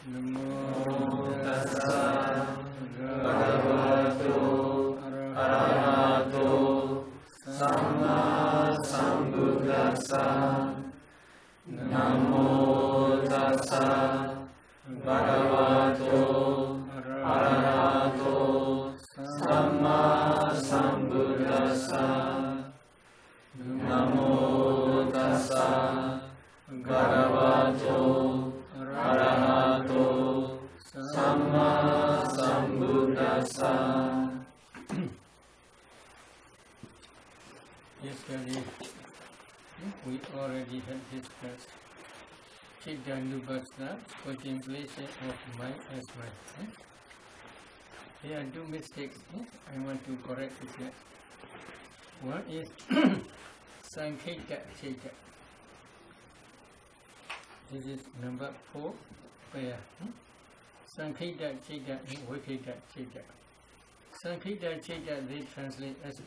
Namo tassa bhagavato arahato samma sambuddhassa. Namo tassa bhagavato arahato samma sambuddhassa. Namo tassa bhagavato arahato samma sambuddhassa. Yesterday we already had discussed Sayadaw, contemplation of mind as mind. There are two mistakes I want to correct it here. One is Sankheta Cheta. This is number 4 pair. Sankheta Cheta and Viketa Cheta. Sankheta Cheta they translate as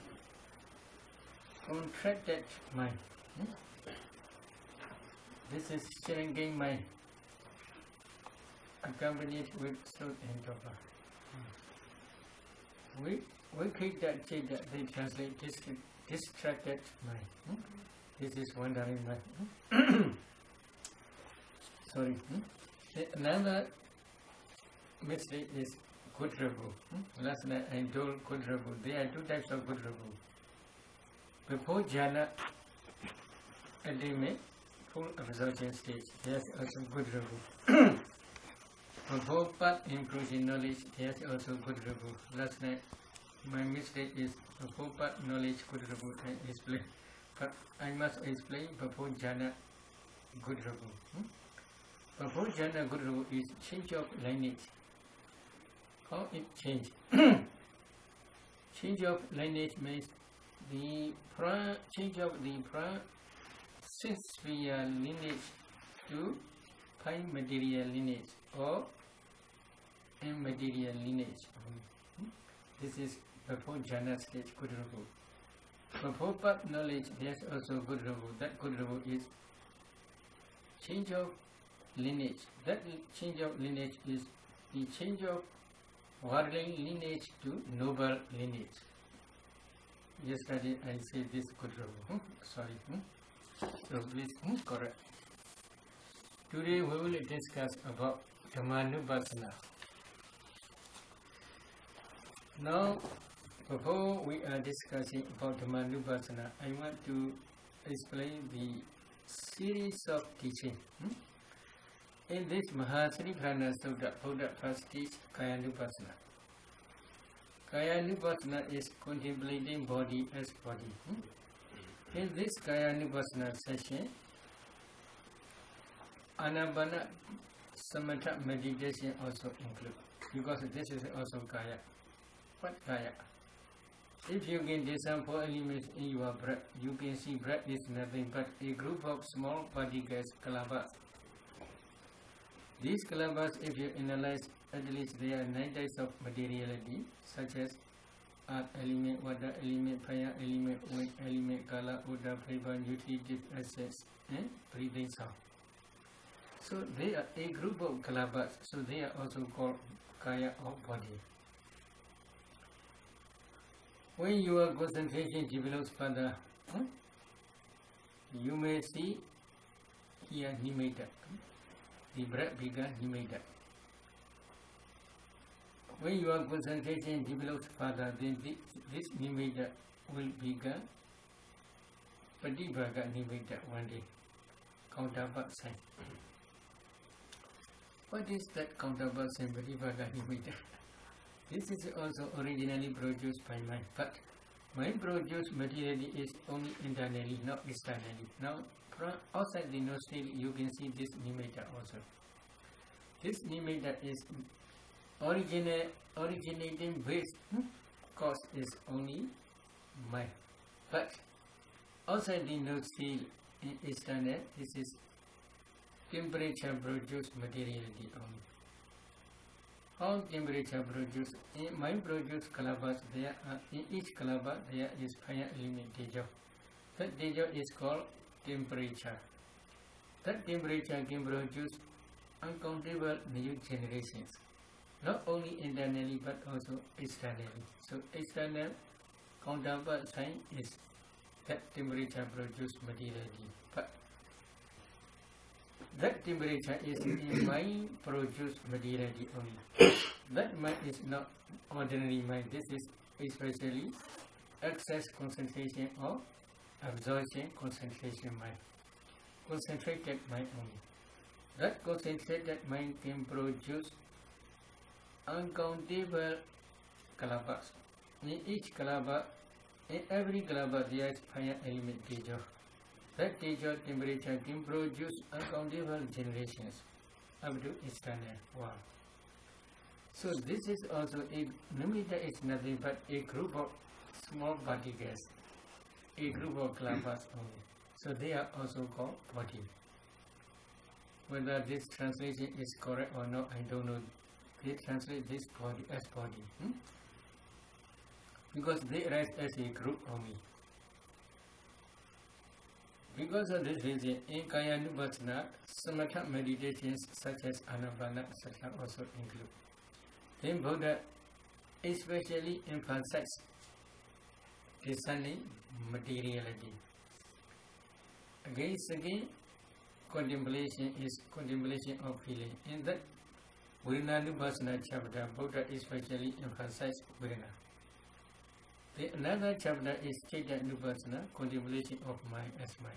contracted mind. This is shrinking mind, accompanied with thought and drama. Viketa Cheta they translate distracted mind. This is wandering mind. Sorry. Another mistake is good rabu. Last night I told good rabu. There are two types of good rabu. Before jhana attainment, full absorption stage, there's also good rabu. Before path inclusion knowledge, there's also good rabu. Last night my mistake is before path knowledge good rabu I explain. But I must explain before jhana good rabu. Before jhana good rabu is change of lineage. How it changed? Change of lineage means the change of the six-sphere lineage to five material lineage or immaterial lineage. This is before jhana stage good rabu. Before path knowledge, there's also good rabu. That good rabu is change of lineage. That change of lineage is the change of worldly lineage to noble lineage. Yesterday I said this good rabu. Sorry. So please correct. Today we will discuss about Dhammanupassana. Now, before we are discussing about Dhammanupassana, I want to explain the series of teaching. In this Mahasriprana Sutta, Buddha first teach Kayanupassana. Kayanupassana is contemplating body as body. In this Kayanupassana session, Anapana Samatha meditation also include, because this is also Kaya. What Kaya? If you can discern 4 elements in your breath, you can see breath is nothing but a group of small particles, kalabas. These kalabas, if you analyze, at least there are 9 types of materiality, such as earth element, water element, fire element, wind element, kala, uddha, flavor, nutritive essence, and breathing sound. So they are a group of kalabas, so they are also called kaya or body. When your concentration develops further, you may see here nimitta. The breath began nimitta. When your concentration develops further, then this nimitta will become Patibhaga nimitta one day. Counterpart sign. What is that counterpart sign, Patibhaga nimitta? This is also originally produced by mind, but mind produced materiality is only internally, not externally. Now, from outside the nostril, you can see this nimitta also. This nimitta is originating base cause is only mind, but outside the nostril in external, this is temperature produced materiality only. How temperature produced? In mind produced kalabas, there are, in each kalaba there is fire element tejo. That tejo is called temperature. That temperature can produce uncountable new generations, not only internally but also externally. So external counterpart sign is that temperature produced materially, but that temperature is in mind produced materially only. That mind is not ordinary mind. This is especially excess concentration or absorption concentration mind. Concentrated mind only. That concentrated mind can produce uncountable kalabas. In each kalaba, in every kalaba there is fire element tejo. That tejo temperature can produce uncountable generations up to external world. So this is also a nimitta is nothing but a group of small particles, a group of kalabas only. So they are also called body. Whether this translation is correct or not, I don't know. They translate this body as body. Because they arise as a group only. Because of this reason, in Kayanupassana, samatha meditations such as Anapana, etc. also include. Then Buddha especially emphasized discerning materiality. Again, contemplation is contemplation of feeling. In that Vedana chapter, Buddha especially emphasized Vedana. Another chapter is Chaitanya Nupassana, contemplation of mind as mind.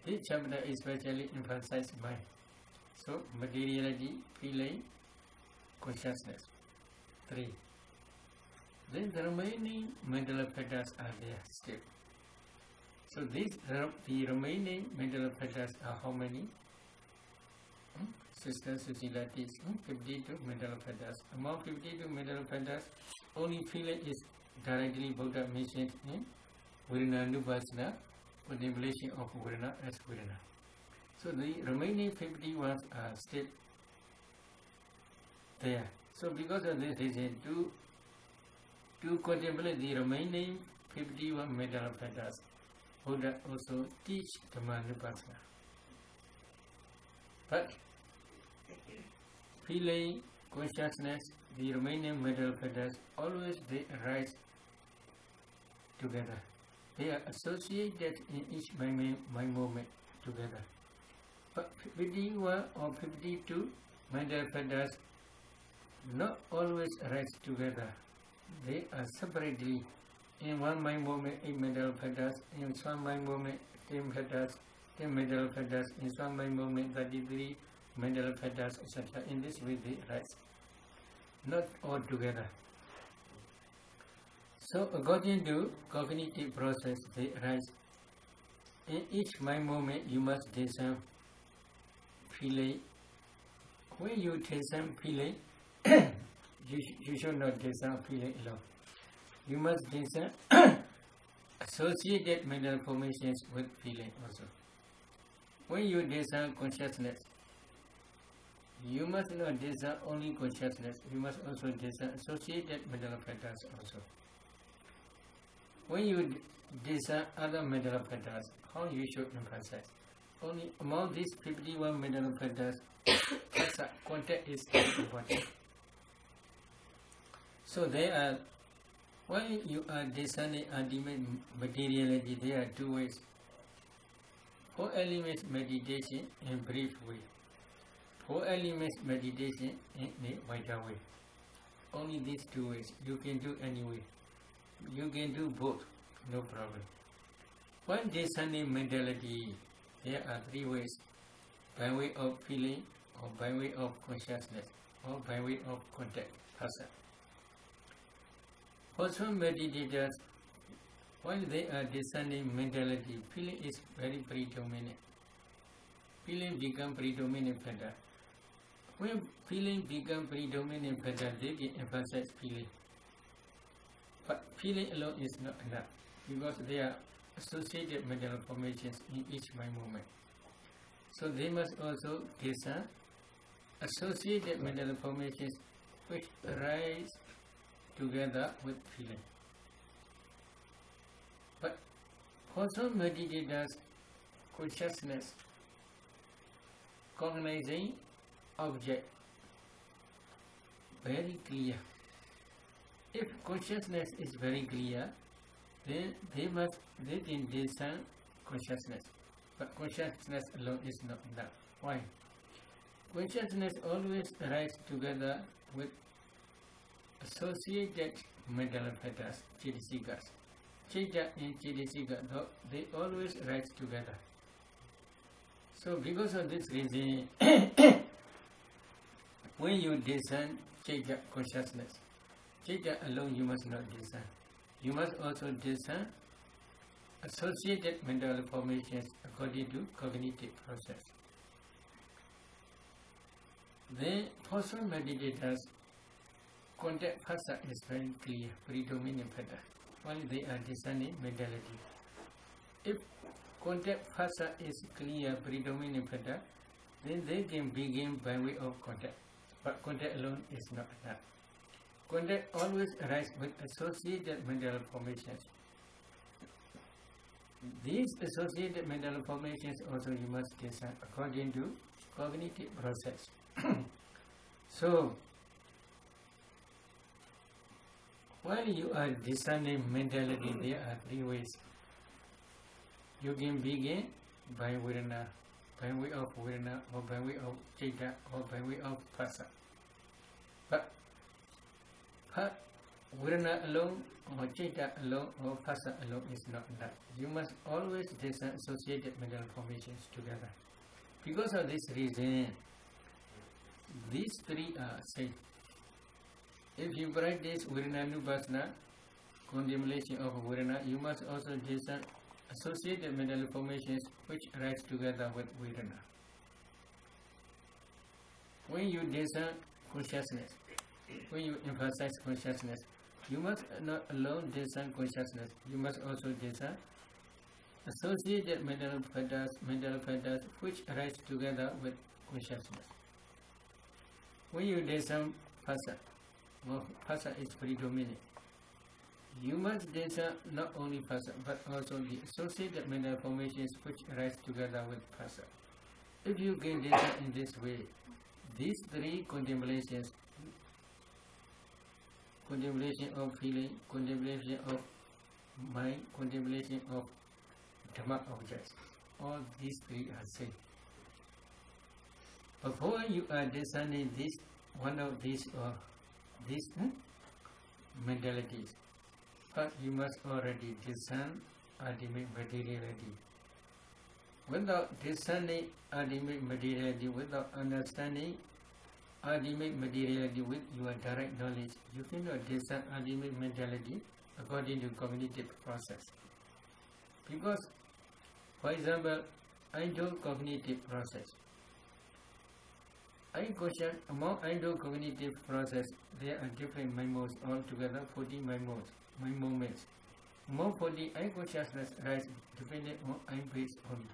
This chapter especially emphasizes mind. So, materiality, feeling, consciousness. 3. Then the remaining mental factors are there still. So, the remaining mental factors are how many? Sister Susila teaches 52 mental factors. Among 52 mental factors, only feeling is directly Buddha mentioned in Vedana contemplation of Vedana as Vedana. So the remaining 51 are still there. So because of this reason, to contemplate the remaining 51 mental factors, Buddha also teach Dhammanupassana. But feeling, consciousness, the remaining mental factors, always they arise together. They are associated in each mind moment together. But 51 or 52 mental factors not always arise together. They are separately. In one mind moment, 8 mental factors. In some mind moment, 10 factors, 10 mental factors. In some mind moment, 33 mental factors, etc. In this way, they arise. Not all together. So, according to cognitive process, they arise. In each mind moment, you must discern feeling. When you discern feeling, you should not discern feeling alone. You must discern associated mental formations with feeling also. When you discern consciousness, you must not discern only consciousness, you must also discern associated mental factors also. When you discern other mental factors, how you should emphasize? Only among these 51 mental factors, contact is important. So there are, when you are discerning ultimate materiality, there are 2 ways. 4 elements meditation in brief way. 4 elements meditation in a wider way. Only these 2 ways. You can do any way. You can do both, no problem. When discerning mentality, there are 3 ways. By way of feeling, or by way of consciousness, or by way of contact, person. For some meditators, while they are discerning mentality, feeling is very predominant. Feeling becomes predominant factor. When feeling becomes predominant factor, they can emphasize feeling. But feeling alone is not enough, because there are associated mental formations in each mind moment. So they must also discern associated mental formations which arise together with feeling. But for some meditators, consciousness, cognizing object very clear. If consciousness is very clear, then they can discern consciousness. But consciousness alone is not enough. Why? Consciousness always arises together with associated mental factors, chidisikas. Chidya and chidisika, they always rise together. So because of this reason, when you discern chidya consciousness, chidya alone you must not discern. You must also discern associated mental formations according to cognitive process. Then, for some meditators, contact phasa is very clear, predominant factor, while they are discerning mentality. If contact phasa is clear, predominant factor, then they can begin by way of contact. But contact alone is not enough. Contact always arises with associated mental formations. These associated mental formations also you must discern according to cognitive process. So, while you are discerning mentality, there are three ways. You can begin by vedana, by way of vedana, or by way of citta, or by way of phasa. But vedana alone, or citta alone, or phasa alone is not enough. You must always discern associated mental formations together. Because of this reason, these three are safe. If you practice Vedana-nupassana, contemplation of Vedana, you must also discern associated mental formations which arise together with Vedana. When you discern consciousness, when you emphasize consciousness, you must not alone discern consciousness, you must also discern associated mental factors which arise together with consciousness. When you discern phasa, phasa is predominant. You must discern not only phasa but also the associated mental formations which arise together with phasa. If you can discern in this way, these three contemplations, contemplation of feeling, contemplation of mind, contemplation of Dhamma objects, all these three are safe. Before you are discerning this, one of these or these mentalities, but you must already discern ultimate materiality. Without discerning ultimate materiality, without understanding ultimate materiality with your direct knowledge, you cannot discern ultimate mentality according to cognitive process. Because, for example, idle cognitive process. Among idle cognitive process, there are different mind modes, altogether 40 mind moments. Among 40, eye consciousness arises depending on eye base only.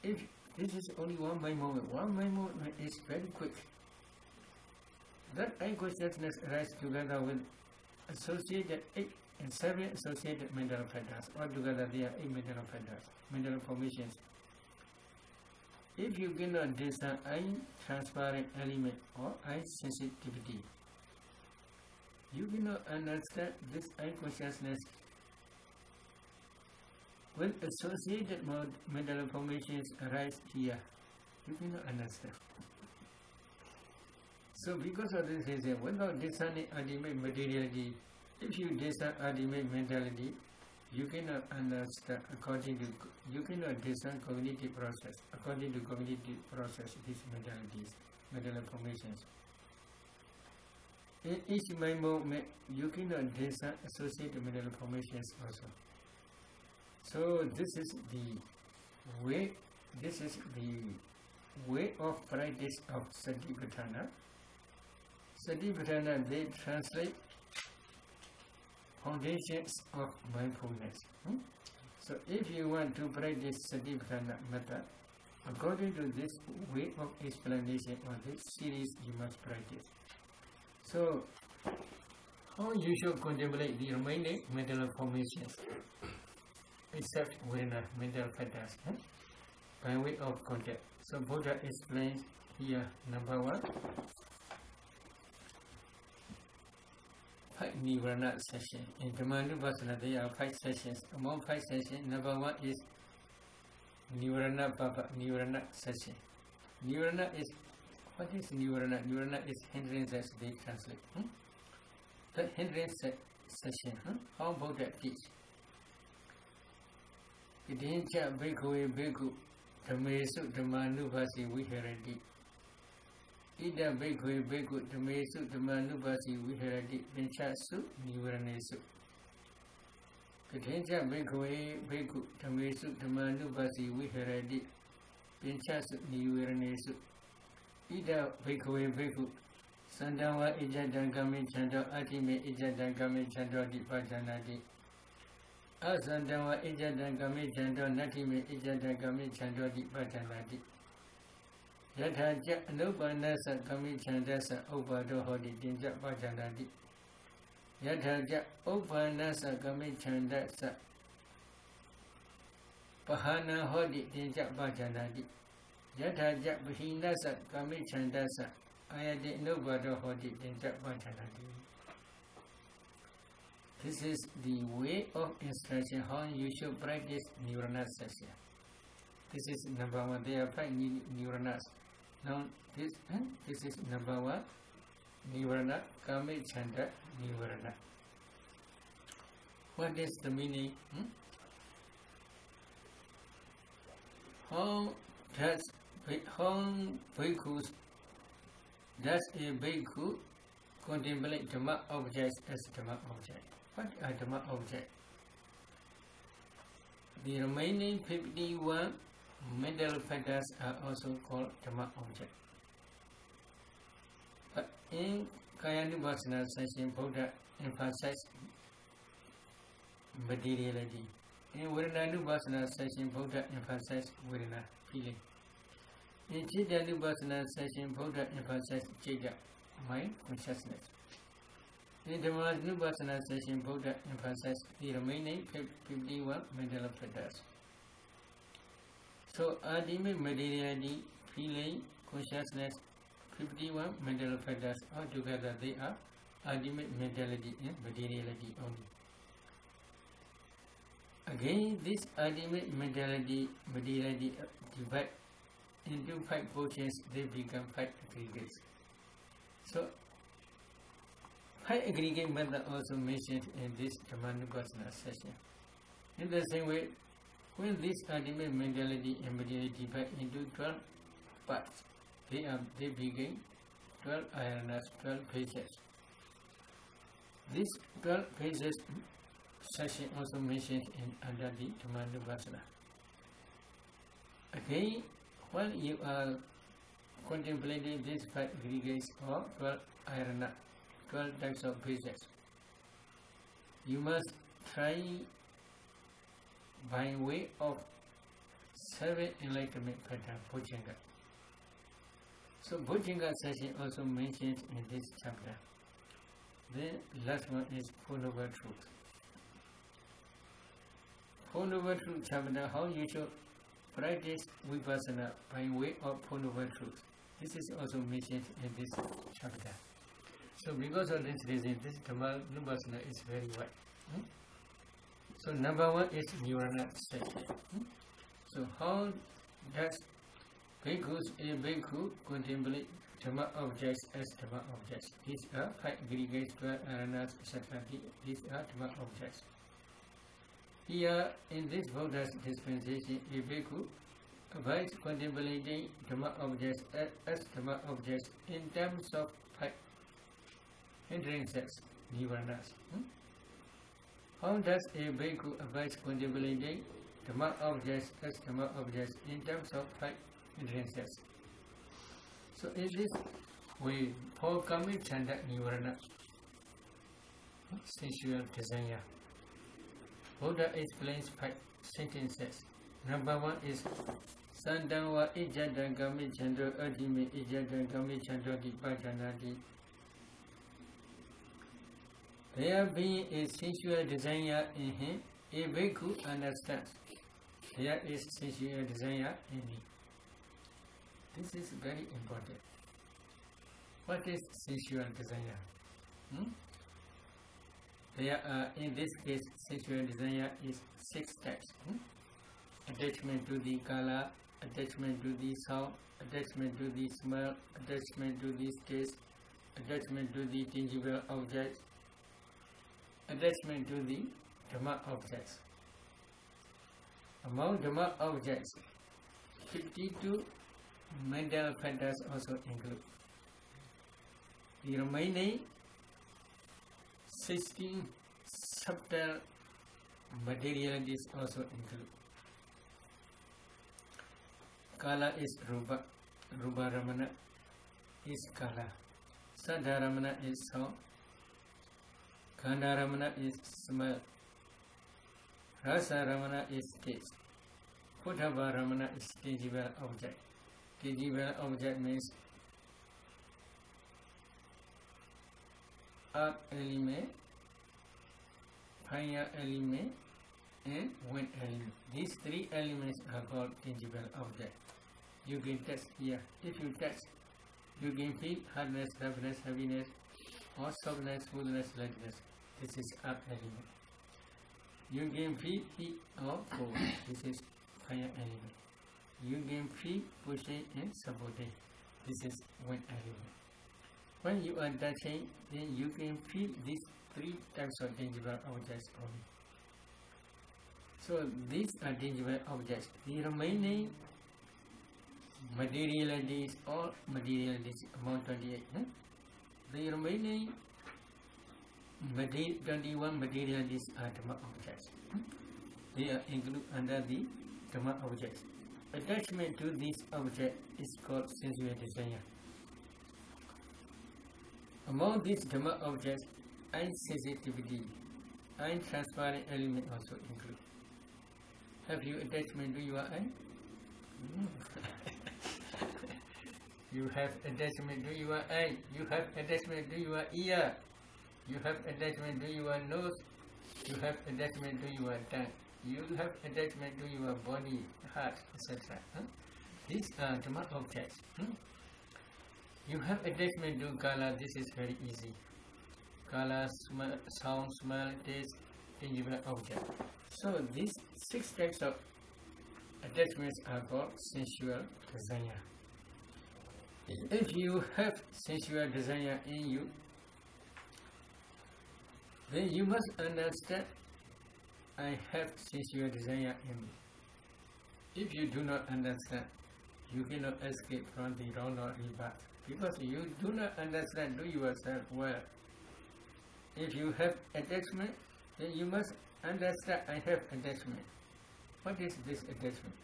If this is only one mind moment is very quick. That eye consciousness arises together with associated 8 and 7 associated mental factors. Altogether, there are 8 mental factors, mental formations. If you cannot discern eye transparent element or eye sensitivity, you cannot understand this eye consciousness when associated mental formations arise here. You cannot understand. So because of this reason, without discerning ultimate materiality, if you discern ultimate mentality, you cannot understand you cannot discern cognitive process. According to cognitive process, these mentalities, mental formations. In each mind moment, you cannot discern associated mental formations also. So this is the way of practice of Satipatthana. Satipatthana, they translate foundations of mindfulness. So if you want to practice Satipatthana method, according to this way of explanation or this series, you must practice. So, how you should contemplate the remaining mental formations, except when mental factors. by way of contact. So Buddha explains here, number 1, 5 Nivarana sessions. In Dhammanupassana there are 5 sessions. Among 5 sessions, number 1 is Nivarana Baba, Nivarana session. Nivarana is, what is Nivarana? Nivarana is hindrances, they translate. The hindrance session, how about that teach? Idincha Bhikkhave Bhikkhu Dhammesu Dhammanupasi Viharati. Ida Bhikkhave Bhikkhu Dhammesu Dhammanupasi Viharati Vinchasu Nivaranesu. Idincha Bhikkhave Bhikkhu Dhammesu Dhammanupasi Viharati Vinchasu Nivaranesu. Ida Bhikkhave Bhikkhu Sandawa Ijadangami Chanda Atime Ijadangami Chanda Dipajanadi. Asandawa Ijadangami Chanda Natime Ijadangami Chanda Dipajanadi. Yathaja Anupanasa Kami Chandasa Upado Hodi Dinja Pajanadi. Yathaja Upanasa Kami Chandasa Pahana Hodi Dinja Pajanadi. Yathaja Bhinasa Kami Chandasa Ayadi Nubado Hodi Dinja Pajanadi. This is the way of instruction how you should practice Nivarana session. This is number 1. There are 5 Nivaranas. Now this is number 1. Nivarana, Kami Chanda Nivarana. What is the meaning? How bhikkhus does a bhikkhu contemplate Dhamma objects as Dhamma object? What are Dhamma objects? The remaining 51 mental factors are also called Dhamma object. But in Kayanupassana session, Buddha emphasized materiality. In Vedananupassana session, Buddha emphasized Vedana, feeling. In Chittanupassana session, Buddha emphasized Chitta, mind, consciousness. In the Dhammanupassana session, Buddha emphasized the remaining 51 mental factors. So, ultimate materiality, feeling, consciousness, 51 mental factors, altogether they are ultimate mentality and materiality only. Again, this ultimate mentality, materiality divide into 5 portions, they become 5 aggregates. So, 5 aggregate method also mentioned in this Dhammanupassana session. In the same way, when this ultimate mentality and materiality divide into 12 parts, they begin 12 ayanas, 12 phases. This 12 phases session also mentioned in under the Dhammanupassana. Again, while you are contemplating these 5 aggregates or 12 ayana, 12 types of phases, you must try by way of 7 enlightenment pattern, Bhujanga. So Bhujanga session also mentioned in this chapter. The last one is Four Noble Truth. Four Noble Truth chapter, how you should practice Vipassana by way of Four Noble Truth. This is also mentioned in this chapter. So because of this reason, this Dhammanupassana is very wide. So number 1 is Nivarana session. So how does bhikkhus a bhikkhu contemplate Dhamma objects as Dhamma objects? These are 5 aggregates, 12 aranas, etc. These are Dhamma objects. Here in this Buddha's dispensation, a bhikkhu avoids contemplating Dhamma objects as Dhamma objects in terms of 5 hindrances, Nivaranas. How does a bhikkhu avoid contemplating Dhamma objects as Dhamma objects in terms of 5 hindrances? So in this way, for Kami Chanda Nivarana, sensual desire, Buddha explains 5 sentences. Number 1 is Sandawa Ijadangami Chanda Adime Ijadangami Chanda Dipajanadi. There being a sensual desire in him, a bhikkhu understands there is sensual desire in me. This is very important. What is sensual desire? There are, in this case, sensual desire is 6 types. Attachment to the color, attachment to the sound, attachment to the smell, attachment to the taste, attachment to the tangible objects, attachment to the Dhamma objects. Among Dhamma objects, 52 mental factors also include. The remaining 16 subtle materialities also include. Kala is Rupa. Rupa Ramana is Kala. Saddha Ramana is sound. Gandha Ramana is smell. Rasa Ramana is taste. Pottabha Ramana is tangible object. Tangible object means earth element, fire element, and wind element. These 3 elements are called tangible object. You can touch here. If you touch, you can feel hardness, roughness, heaviness, or softness, smoothness, lightness. This is earth element. You can feel heat or cold. This is fire element. You can feel pushing and supporting. This is wind element. When you are touching, then you can feel these 3 types of tangible objects only. So these are tangible objects. The remaining materialities or materialities among 28. The remaining 21 materialities are Dhamma objects. They are included under the Dhamma objects. Attachment to this object is called sensual desire. Among these Dhamma objects, eye sensitivity, eye transparent element also include. Have you attachment to your eye? You have attachment to your eye. You have attachment to your ear. You have attachment to your nose. You have attachment to your tongue. You have attachment to your body, heart, etc. These are Dhamma objects. You have attachment to kala. This is very easy. Kala, smell, sound, smell, taste, tangible object. So these 6 types of attachments are called sensual desire. If you have sensual desire in you, then you must understand, I have sensual desire in me. If you do not understand, you cannot escape from the round of rebirth, because you do not understand to yourself well. If you have attachment, then you must understand, I have attachment. What is this attachment?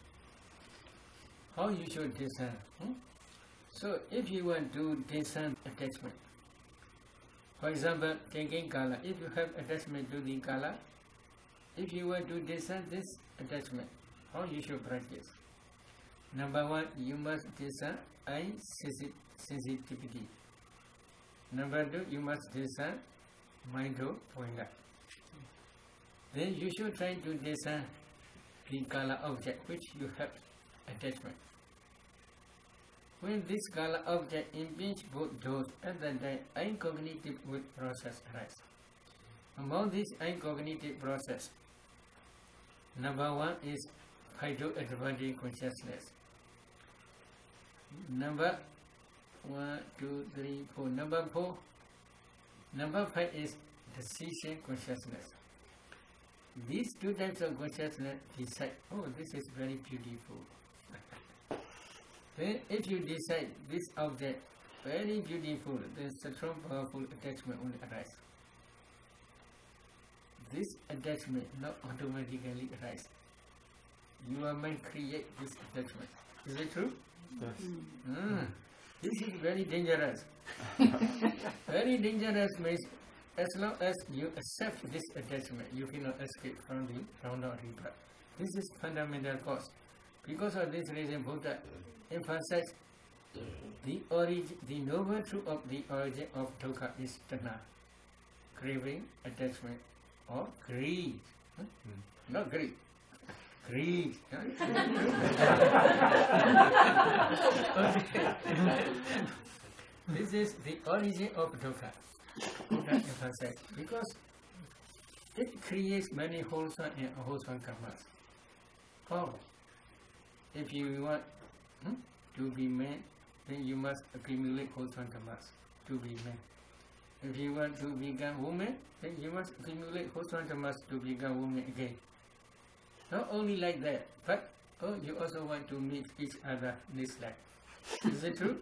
How you should discern? So if you want to discern attachment, for example, taking kala, if you have attachment to the kala, if you want to discern this attachment, how you should practice? Number 1, you must discern eye sensitivity. Number 2, you must discern mind-o pointer. Then you should try to discern the kala object which you have attachment. When this kala object impedes both doors, at that time incognitive process arises. Among these incognitive process, number 1 is phyto-advantage consciousness. Number 1, 2, 3, 4. Number 4. Number 5 is decision consciousness. These 2 types of consciousness decide, oh, this is very beautiful. Then if you decide this object very beautiful, then strong powerful attachment will arise. This attachment not automatically arise. Your mind create this attachment. Is it true? Yes. This is very dangerous. Very dangerous means as long as you accept this attachment, you cannot escape from the round of rebirth. This is fundamental cause. Because of this reason, Buddha emphasized the noble truth of the origin of dukkha is tanha, craving, attachment, or greed. Not greed. greed. This is the origin of dukkha. Buddha emphasized, because it creates many wholesome and unwholesome karmas. How? If you want to be man, then you must accumulate wholesome karmas to be man. If you want to become woman, then you must accumulate wholesome karmas to become woman again. Not only like that, but you also want to meet each other this life. Is it true?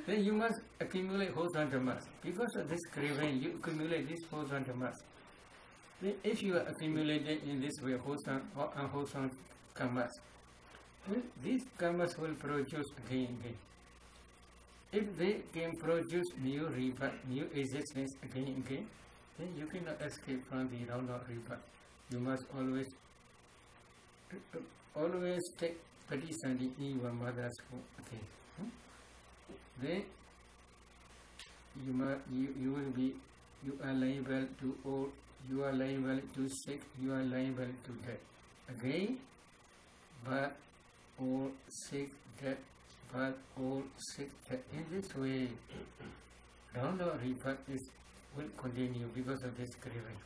Then you must accumulate wholesome karmas. Because of this craving, you accumulate this wholesome karmas. Then if you are accumulated in this way, wholesome or unwholesome karmas, then these karmas will produce again and again. If they can produce new rebirth, new existence again and again, then you cannot escape from the round of rebirth. You must always take patisandi in your mother's womb again. Then you are liable to old, you are liable to sick, you are liable to death. Again, but old, sick, death, but old, sick, death. In this way, round of rebirth will continue because of this craving.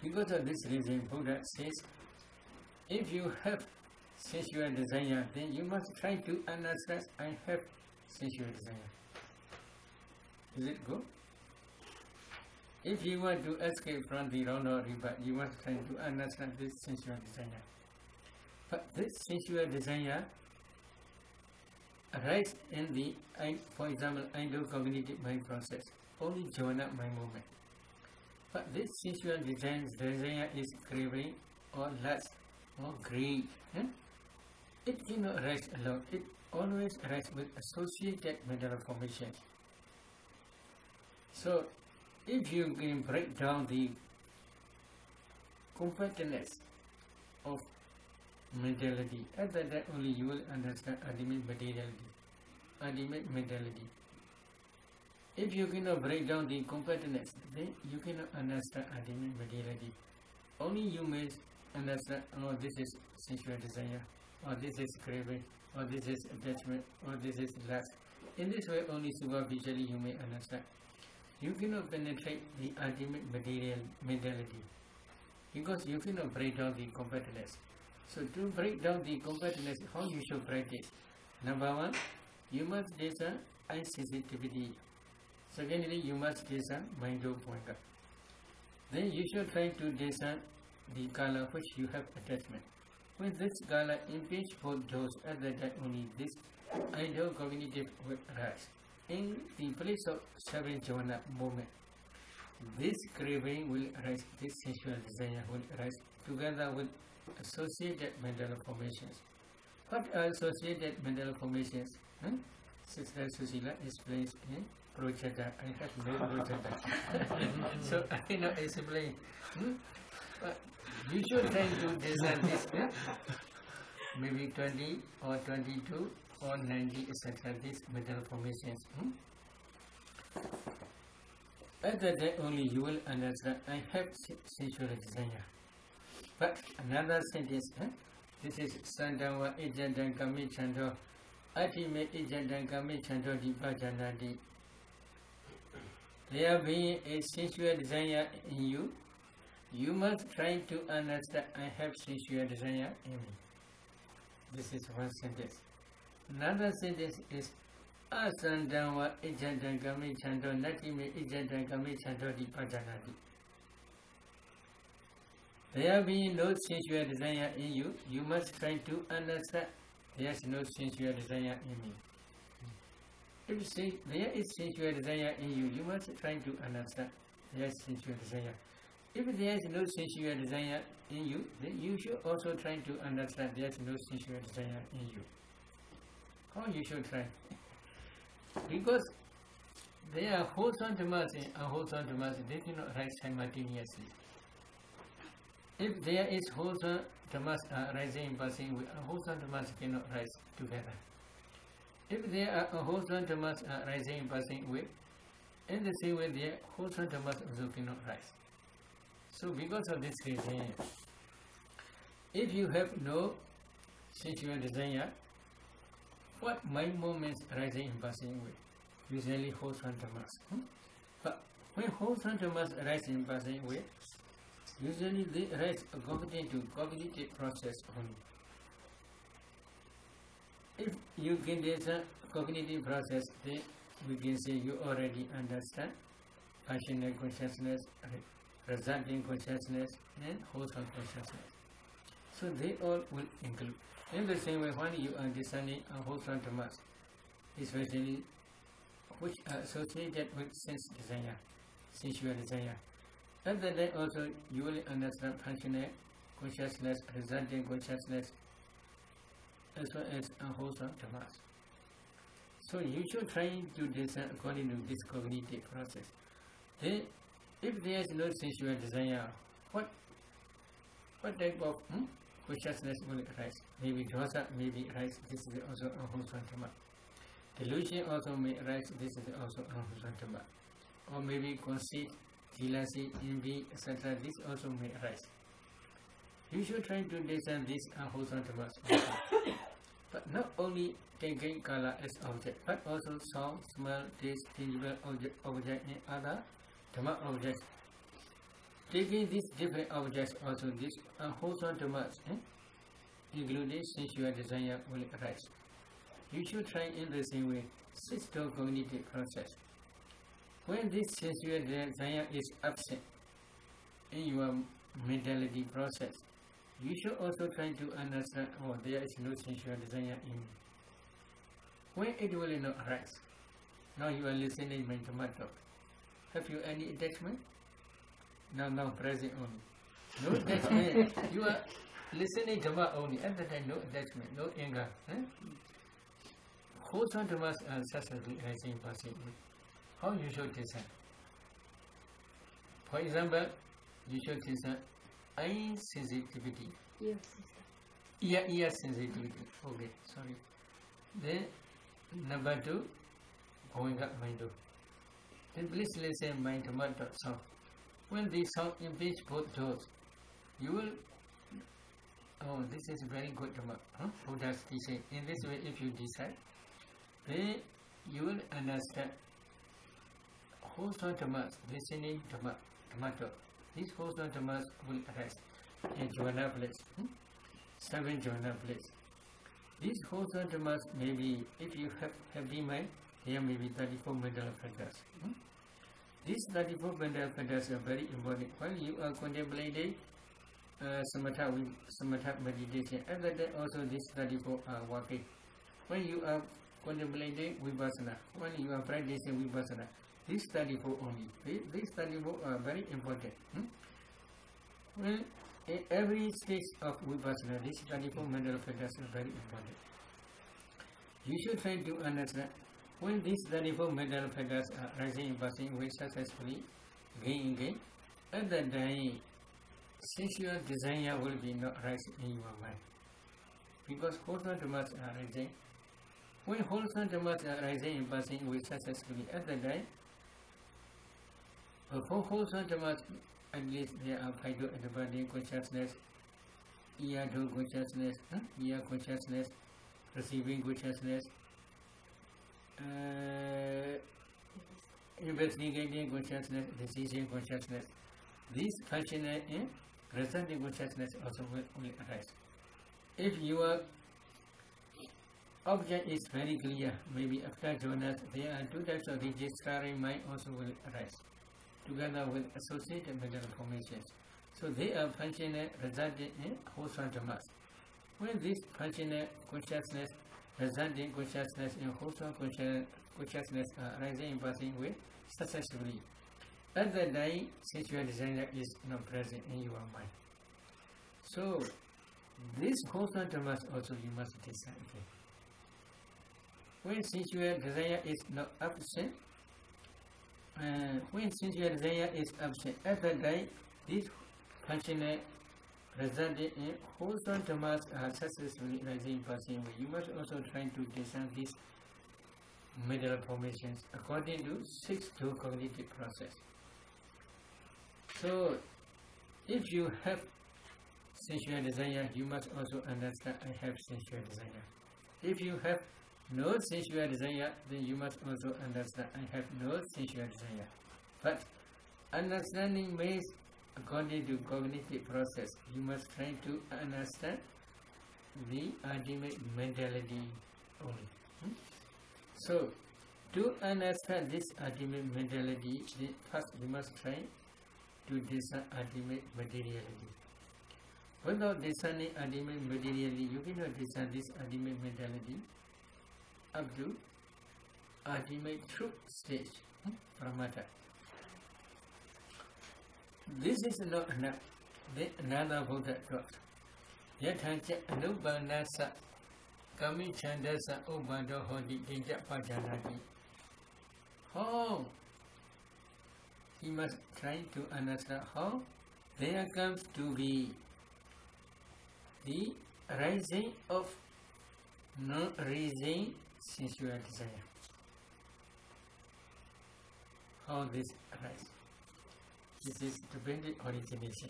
Because of this reason, Buddha says, if you have sensual desire, then you must try to understand I have sensual desire. Is it good? If you want to escape from the round of rebirth, you must try to understand this sensual desire. But this sensual desire arises in the, for example, endocognitive mind process, only jhana mind movement. But this sensual desire is craving or lust or greed. It cannot arise alone. It always arises with associated mental formations. So, if you can break down the compactness of mentality, at that time only you will understand ultimate materiality, ultimate mentality. If you cannot break down the compactness, then you cannot understand ultimate materiality. Only you may understand, oh, this is sensual desire, or this is craving, or this is attachment, or this is lust. In this way, only superficially you may understand. You cannot penetrate the ultimate material mentality, because you cannot break down the compactness. So to break down the compactness, how you should practice? Number one, you must discern eye sensitivity. Secondly, you must discern mind-pointer. Then you should try to discern the color which you have attachment. When this color impedes both doors, at that time only this ideal cognitive will arise. In the place of seven jhana movement, this craving will arise, this sensual desire will arise together with associated mental formations. What are associated mental formations? Sister Susila explains in Projata. I have no Projata. So I cannot explain. You should try to discern this. Maybe 20 or 22 or 90, etc. These mental formations. At that time only you will understand I have sensual desire. But another sentence, this is Sandawa Ijadan Kami Chando, Atime Ijadan Kami Chando Dipajanadi. There being a sensual desire in you, you must try to understand I have sensual desire in me. This is one sentence. Another sentence is Asandawa Ijadan Kami Chando, Natime Ijadan Kami Chando Dipajanadi. There being no sensual desire in you, you must try to understand there is no sensual desire in me. If you say there is sensual desire in you, you must try to understand there is sensual desire. If there is no sensual desire in you, then you should also try to understand there is no sensual desire in you. How you should try? Because there are wholesome dhammas and unwholesome dhammas, they cannot rise simultaneously. If there is wholesome dhammas rising and passing away, unwholesome dhammas cannot rise together. If there are unwholesome dhammas rising and passing away, in the same way, the wholesome dhammas also cannot rise. So because of this reason, if you have no sensual desire, what mind movements arising in passing away? Usually wholesome dhammas. But when wholesome dhammas arise in passing away, usually they arise according to cognitive process only. If you can this cognitive process, then we can say you already understand functional consciousness, resulting consciousness, and wholesome consciousness. So they all will include. In the same way, when you are discerning wholesome dhammas, especially which are associated with sense desire, sensual desire, at that time also you will understand functional consciousness, resulting consciousness, as well as wholesome dhammas. So you should try to discern according to this cognitive process. Then, if there is no sensual desire, what type of consciousness will arise? Maybe dosa may be arise, this is also wholesome dhamma. Delusion also may arise, this is also wholesome dhamma. Or maybe conceit, jealousy, envy, etc. This also may arise. You should try to discern these wholesome dhammas also. But not only taking color as object, but also sound, smell, taste, tangible object and other dhamma objects. Taking these different objects also, these wholesome dhammas, including sensual desire, will arise. You should try in the same way, system cognitive process. When this sensual desire is absent in your mentality process, you should also try to understand, oh, there is no sensual desire in me. When it will not arise, now you are listening to my Dhamma talk. Have you any attachment? Now present only. No attachment. You are listening Dhamma only. At that time, no attachment, no anger. Wholesome Dhammas are successfully arising in passing. How you should discern? For example, you should discern eye sensitivity. Ear sensitivity. Okay, sorry. Then number 2, going up window. Then please listen my Dhamma sound. When the sound impedes both doors, you will, oh, this is very good Dhamma. Buddha's teaching. In this way, if you decide, then you will understand wholesome dhammas, listening Dhamma talk. These wholesome dhammas will arise in jhana place, 7 jhana place. These wholesome dhammas may be, if you have heavy mind, there may be 34 mental factors. These 34 mental factors are very important. While you are contemplating samatha meditation, at that time also these 34 are working. When you are contemplating vipassana, when you are practicing vipassana, these 34 only. These 34 are very important. Well, in every stage of vipassana, these 34 mental factors are very important. You should try to understand when these 34 mental factors are rising and passing away successfully, again, at that time, sensual desire will be not rising in your mind. Because wholesome dhammas are rising. When wholesome dhammas are rising and passing away successfully, at that time, for wholesome dhammas, at least there are phyto-adipati consciousness, ear-to consciousness, ear consciousness, receiving consciousness, investigating consciousness, decision consciousness. These functional and resulting consciousness also will arise. If your object is very clear, maybe after jhanas, there are 2 types of registering mind also will arise, together with associated mental formations. So they are functional resulting in wholesome dhammas. When this functional consciousness, resulting consciousness and wholesome consciousness are arising and passing away successfully, at that time, sensual desire is not present in your mind. So this wholesome dhammas also you must decide. When sensual desire is not absent, at that time, this functional resulting in wholesome dhammas are successfully rising passing away. You must also try to discern these mental formations according to 6 cognitive process. So, if you have sensual desire, you must also understand I have sensual desire. If you have no sensual desire, then you must also understand I have no sensual desire. But understanding means according to cognitive process, you must try to understand the ultimate mentality only. So, to understand this ultimate mentality, first you must try to discern ultimate materiality. Without discerning ultimate materiality, you cannot discern this ultimate mentality up to ultimate truth stage, pramata. This is not enough. Then another Buddha taught. Yathancha anubanasa kami chandasa ubado hodi dinja pajanati. How? He must try to understand how there comes to be the rising of non-rising sensual desire. How this arises? This is dependent origination.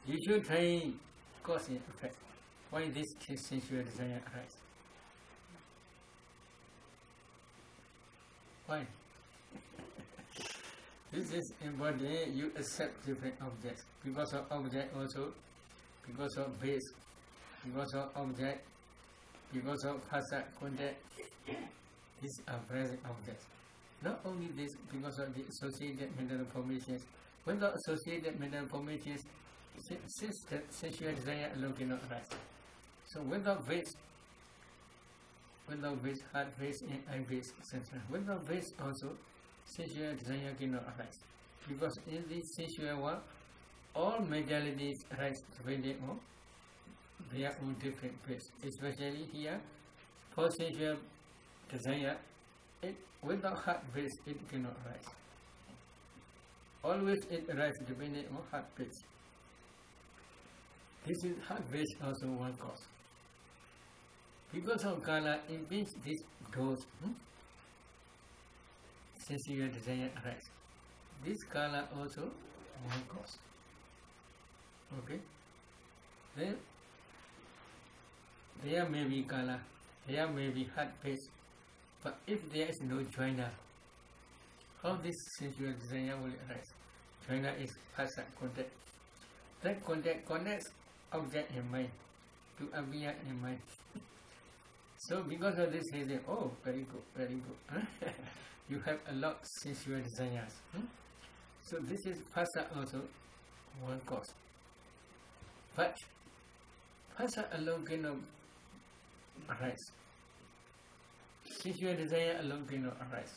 You should try cause and effect. Why this sensual desire arises? Why? This is important. You accept different objects. Because of object also, because of base, because of object, because of phasa, contact, these are present objects. Not only this, because of the associated mental formations. Without associated mental formations, sensual desire alone cannot arise. So without base, heart base and eye base, etc. Without base also, sensual desire cannot arise. Because in this sensual world, all mentalities arise depending on their own different base. Especially here, for sensual desire, without heart base, it cannot arise. Always it arises depending on heart base. This is heart base also one cause. Because of kala, in which this goes, sensual desire arises. This kala also one cause. Okay? Then there may be kala, there may be heart base, but if there is no joiner, how this sensual desire will arise? Joiner is phasa, contact. That contact connects object and mind to abhiya and mind. So because of this reason, oh, very good, very good. You have a lot of sensual desires. So this is phasa also one cause. But phasa alone cannot arise. Sensual desire alone cannot arise.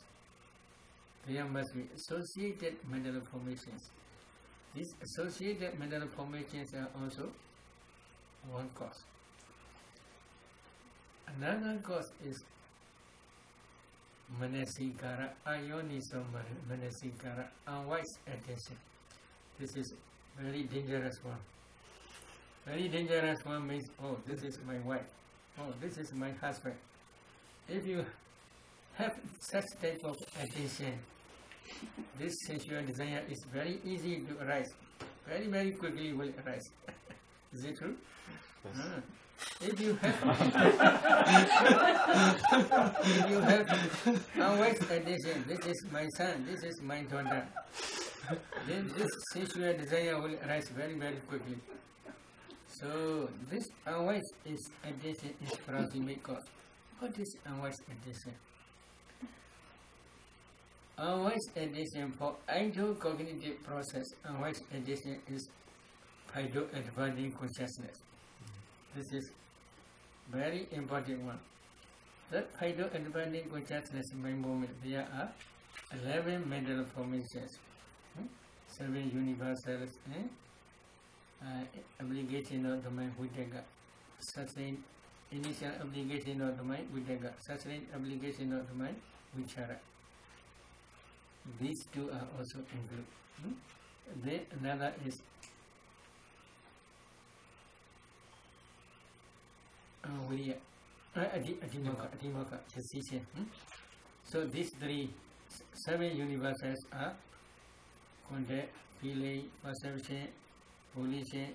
There must be associated mental formations. These associated mental formations are also one cause. Another cause is manasikara, ayoniso manasikara, unwise attention. This is very dangerous one. Very dangerous one means, oh, this is my wife. Oh, this is my husband. If you have such type of attention, this sensual desire is very easy to arise. Very, very quickly will arise. Is it true? Yes. If you have unwise attention, this is my son, this is my daughter, then this sensual desire will arise very, very quickly. So this unwise attention is proximate cause. What is unwise attention? Unwise attention for idle cognitive process, unwise attention is Pa-Auk consciousness. This is very important one. That Pa-Auk consciousness mind moment, there are 11 mental formations, 7 universals, obligation of the mind Vidyaga, sustained initial obligation of the mind Vidyaga, sustained obligation of the mind Vichara. These two are also included. Then another is Virya, Adhimokkha, cessation. So these 7 universals are contact, feeling, perception, volition,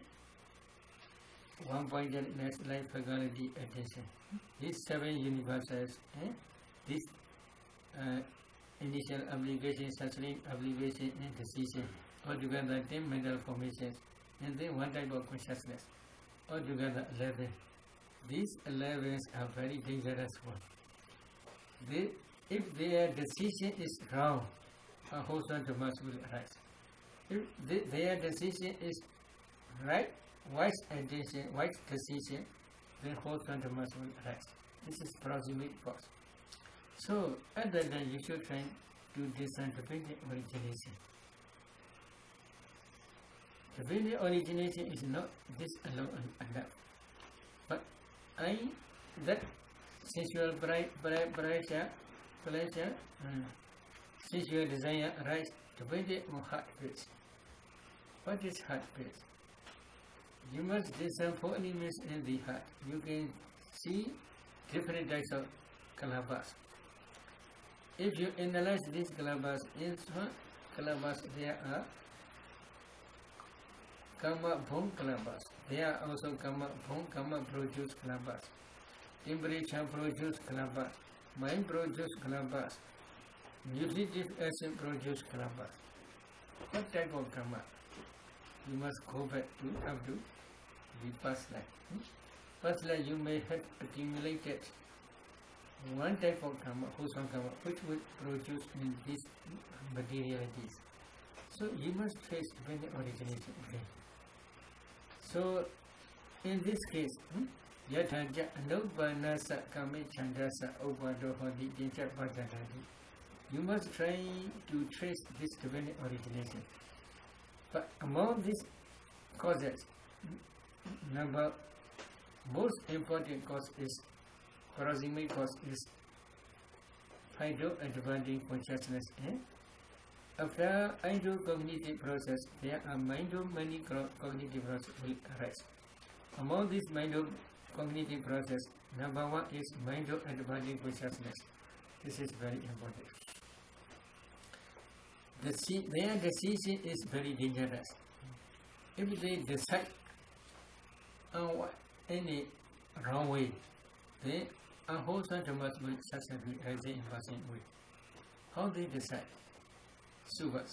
one-pointedness, life, faculty, attention. These 7 universals, this initial application, sustained application, and decision, altogether 10 mental formations, and then one type of consciousness, altogether 11. These 11s are very dangerous ones. If their decision is wrong, a wholesome dharma will arise. If their decision is right, wise attention, wise decision, then wholesome dharma will arise. This is proximate cause. So, at that time, you should try to discern dependent origination. Dependent origination is not this alone enough. But that sensual pleasure, sensual desire arise dependent on heart base. What is heart base? You must discern 4 elements in the heart. You can see different types of kalabas. If you analyze these kalabas, in kalabas there are karma bhum kalabas. There are also karma bhum, karma produced kalabas. Temperature produced kalabas. Mind produced kalabas. Nutritive acid produced kalabas. What type of karma? You must go back to up to the past life. Past life you may have accumulated one type of karma, wholesome karma, which will produce in these materialities. So you must face dependent origination again. So in this case, yathaja anupanasa kame chandasa upado hodi dincha bhajadadi. You must try to trace this dependent origination. But among these causes, most important cause is proximate cause is hydro-advancing consciousness. After hydro-cognitive process, there are many cognitive processes will arise. Among these cognitive process, number 1 is hydro-advancing consciousness. This is very important. Their decision is very dangerous. If they decide on any wrong way, then unwholesome dharma will successfully arise in passing way. How they decide? Super.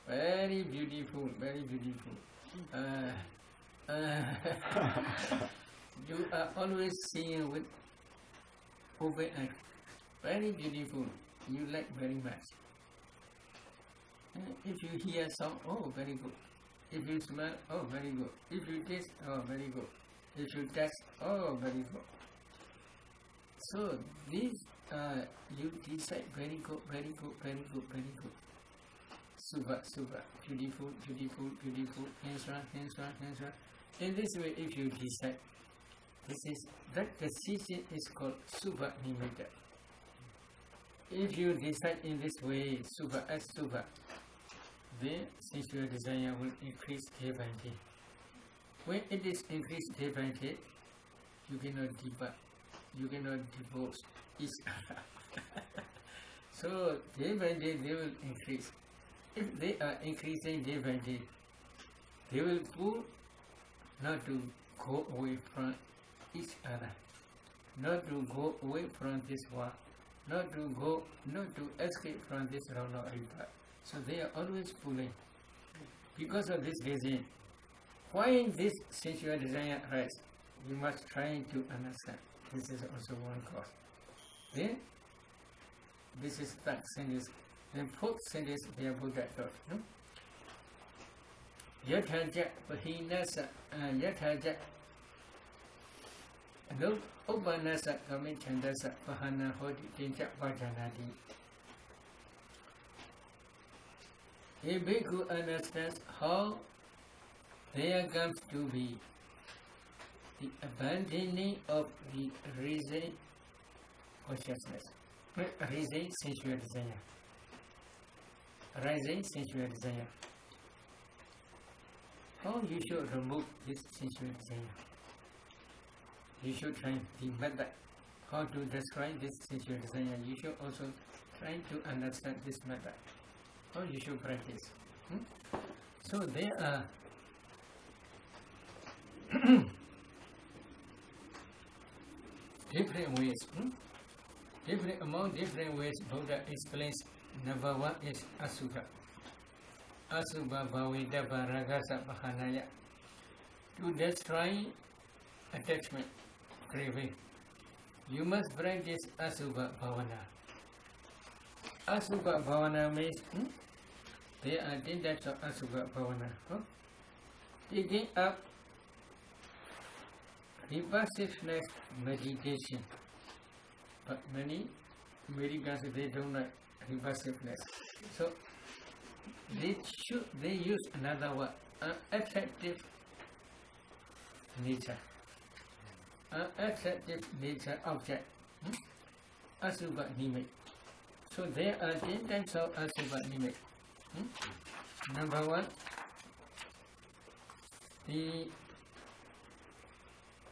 Very beautiful, very beautiful. You are always seeing with open eye. Very beautiful. You like very much. If you hear sound, oh, very good. If you smell, oh, very good. If you taste, oh, very good. If you touch, oh, very good. So these you decide very good. Super, beautiful. Hands one. In this way, if you decide, that decision is called super nimitta. If you decide in this way, super, then sensual desire will increase day by day. When it is increased day by day, you cannot depart, you cannot divorce each other. So day by day they will increase. If they are increasing day by day, they will pull not to go away from each other, not to go away from this war, not to escape from this round of rebirth. So they are always pulling. Because of this reason, why this sensual desire arises, we must try to understand. This is also one cause. Then, this is third sentence. Then fourth sentence, we are Buddha taught. Yathaja pahinasa yathaja upanasa kame chandasa pahana hodi tincha vajanadi. A bhikkhu understands how there comes to be the abandoning of the reason consciousness, reason sensual desire. Rising sensual desire. How you should remove this sensual desire? You should try the method how to destroy this sensual desire. You should also try to understand this method. How you should practice. So there are different ways. Among different ways Buddha explains. Number one is Asubha. Asubha Bhavidabha Ragasa Bhahanaya. To destroy attachment, craving, you must practice Asubha Bhavana. Asubha Bhavana means there are 10 types of Asubha Bhavana. Taking up reversiveness meditation. But many Americans, they don't like reversiveness. So they use another word, attractive nature. Attractive nature object. Asubha Nimic. So there are 10 types of Asubha Nimic. Number one, the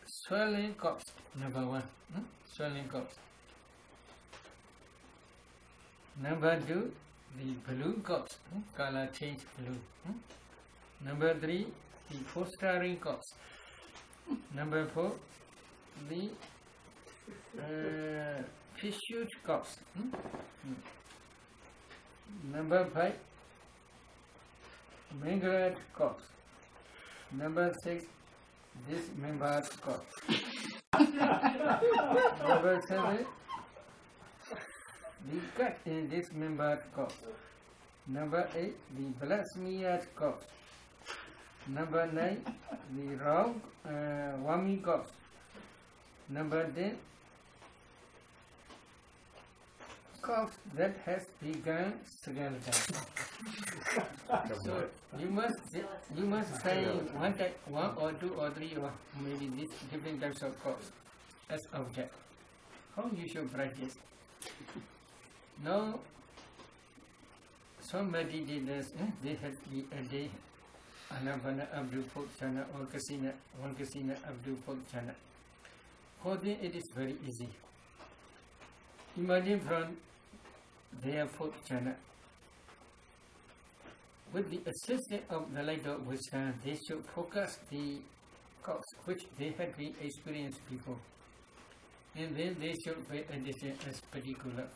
swelling corpse. Number one, swelling corpse. Number two, the balloon corpse, color change balloon. Number three, the posturing corpse. Number four, the fissured corpse. Number five, mangled corpse. Number six, dismembered corpse. Number seven, the cut in dismembered corpse. Number eight, the blood smeared corpse. Number nine, the raw wormy corpse. Number 10, corpse that has begun skeleton. So you must say one or two or three or maybe these different types of corpse as object. How you should practice? Now some meditators they have a day Anavana Abdu Chana or Accina, one Accina Abdu Chana. For them it is very easy. Imagine from their fourth chana. With the assistance of the light of wisdom, they should focus the cause which they had been experienced before. And then they should pay attention as particular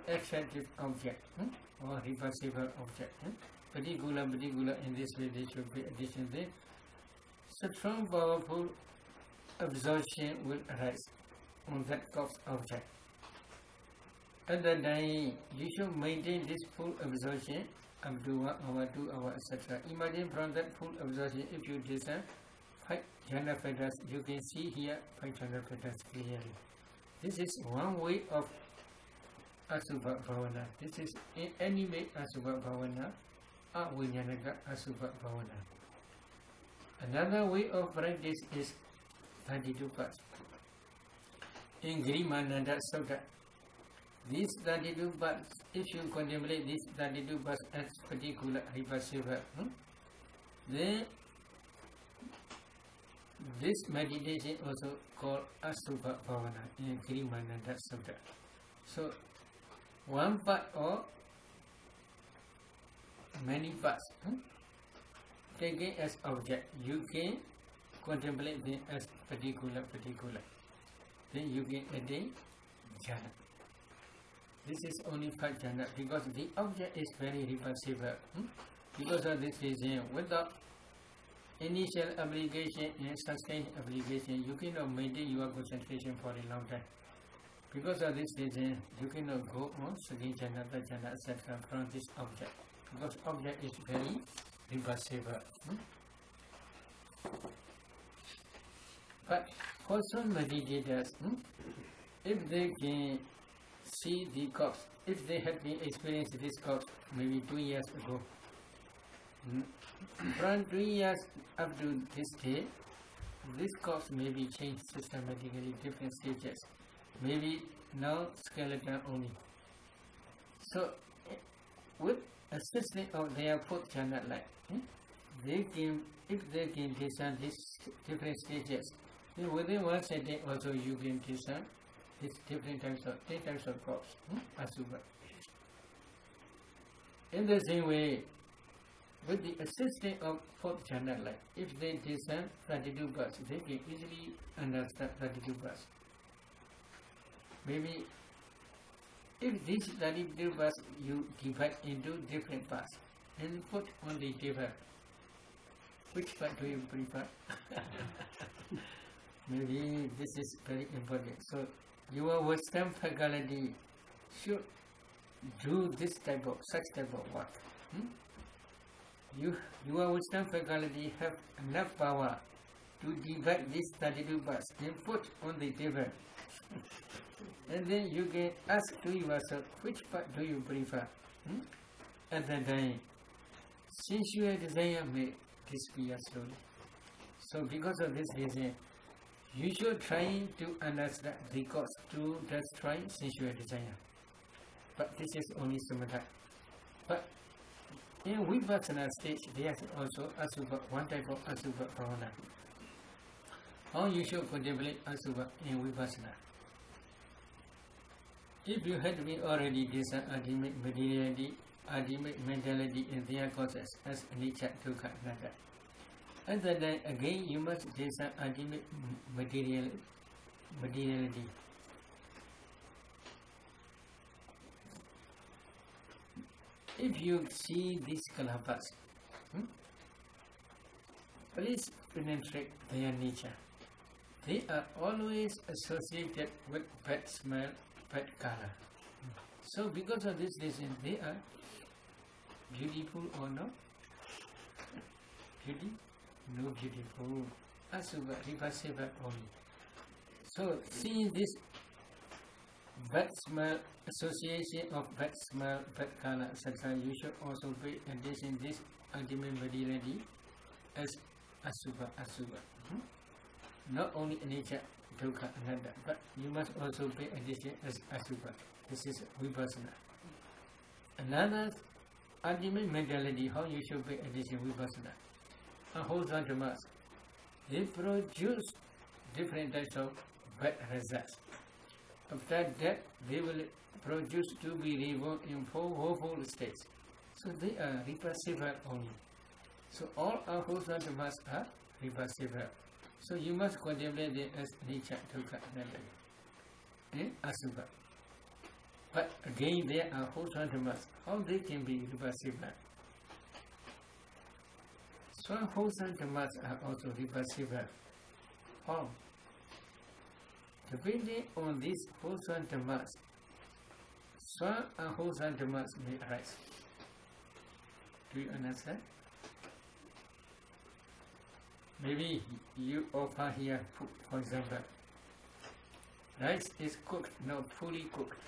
attractive object or reversible object. Particular, in this way they should pay attention. Then strong, powerful absorption will arise on that cause object. At that time, you should maintain this full absorption up to 1 hour, 2 hours, etc. Imagine from that full absorption, if you desire 5 jhana fetters, you can see here 5 jhana fetters clearly. This is one way of Asubha Bhavana. This is in any way Asubha Bhavana, Avinyanaka Asubha Bhavana. Another way of practice is 32 parts. In Grimananda Sutta, these 32 parts, if you contemplate these 32 parts as particular reversible, then this meditation also called Asubha Bhavana in Grimananda Sutta. So, one part or many parts taken as object, you can contemplate them as particular. Then you can attain jhana. This is only 5 jhana because the object is very reversible. Because of this reason, without initial application and sustained application, you cannot maintain your concentration for a long time. Because of this reason, you cannot go on second jhana, third jhana, etc. from this object. Because object is very reversible. But for some meditators, if they can see the corpse, if they have been experiencing this corpse maybe 2 years ago, from 2 years up to this day, this corpse may be changed systematically, different stages. Maybe now skeleton only. So, with assistance of their fourth jhana light, they can, if they can discern these different stages, then within one setting also you can discern these different types of 10 types of corpse, Asubha. In the same way, with the assistance of fourth jhana, like if they discern 32 births, they can easily understand 32 births. Maybe if these 32 births you divide into different parts and put on the table, which part do you prefer? Maybe this is very important. So your wisdom faculty should do such type of work. Your wisdom faculty have enough power to divide these 32 parts and put on the table. And then you can ask to yourself, which part do you prefer? At that time, sensual desire may disappear slowly. So because of this reason, you should try to understand the cause to destroy sensual desire. But this is only samatha. But in vipassana stage, there is also asubha, one type of asubha bhavana. How you should contemplate asubha in vipassana? If you had been already discern ultimate materiality, ultimate mentality in their causes as anicca, dukkha, anatta, and then again you must discern ultimate materiality. If you see these kalapas, please penetrate their nature. They are always associated with bad smell, bad color. So because of this reason, they are beautiful or not? Beauty? No beautiful. Asubha, reversible only. So seeing this bad smell, association of bad smell, bad color, etc., you should also pay attention to this ultimate materiality as asubha. Not only anicca, dukkha, anatta, but you must also pay attention as asubha. This is vipassana. Another ultimate mentality, how you should pay attention vipassana. Wholesome dhammas, they produce different types of bad results. After that, they will produce to be reborn in fourfold states. So they are reversible only. So all our wholesome dhammas are reversible. So you must contemplate them as anicca, dukkha, anatta, and asubha. But again, there are wholesome dhammas. How they can be reversible? Some wholesome dhammas are also reversible. How? Depending on these wholesome dhammas, some unwholesome dhammas may arise. Do you understand? Maybe you offer here food, for example. Rice is cooked, not fully cooked.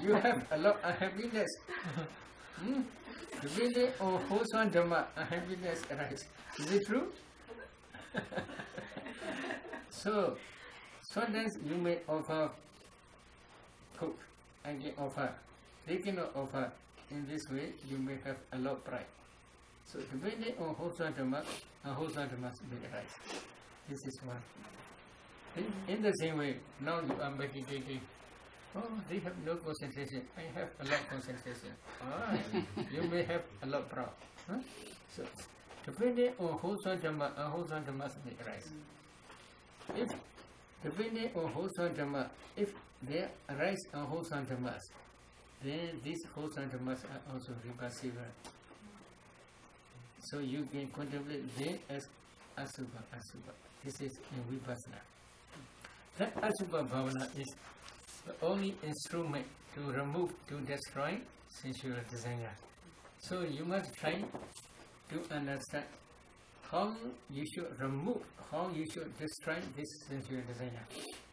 You have a lot of happiness. Depending on wholesome dhamma, happiness arise. Is it true? So, sometimes you may offer cook, I can offer. They cannot offer. In this way, you may have a lot of pride. So, depending on wholesome dhamma, unwholesome dhammas may arise. This is one. In the same way, now you are meditating. Oh, they have no concentration. I have a lot of concentration. You may have a lot of pride. So, depending on wholesome dhamma, unwholesome dhammas may arise. If depending on wholesome dhamma, if there arise unwholesome dhammas, then these wholesome dhammas are also reversible. So you can contemplate them as asubha. This is in vipassana. That asubha bhavana is the only instrument to remove, to destroy sensual desire. So you must try to understand how you should remove, how you should destroy this sensual desire.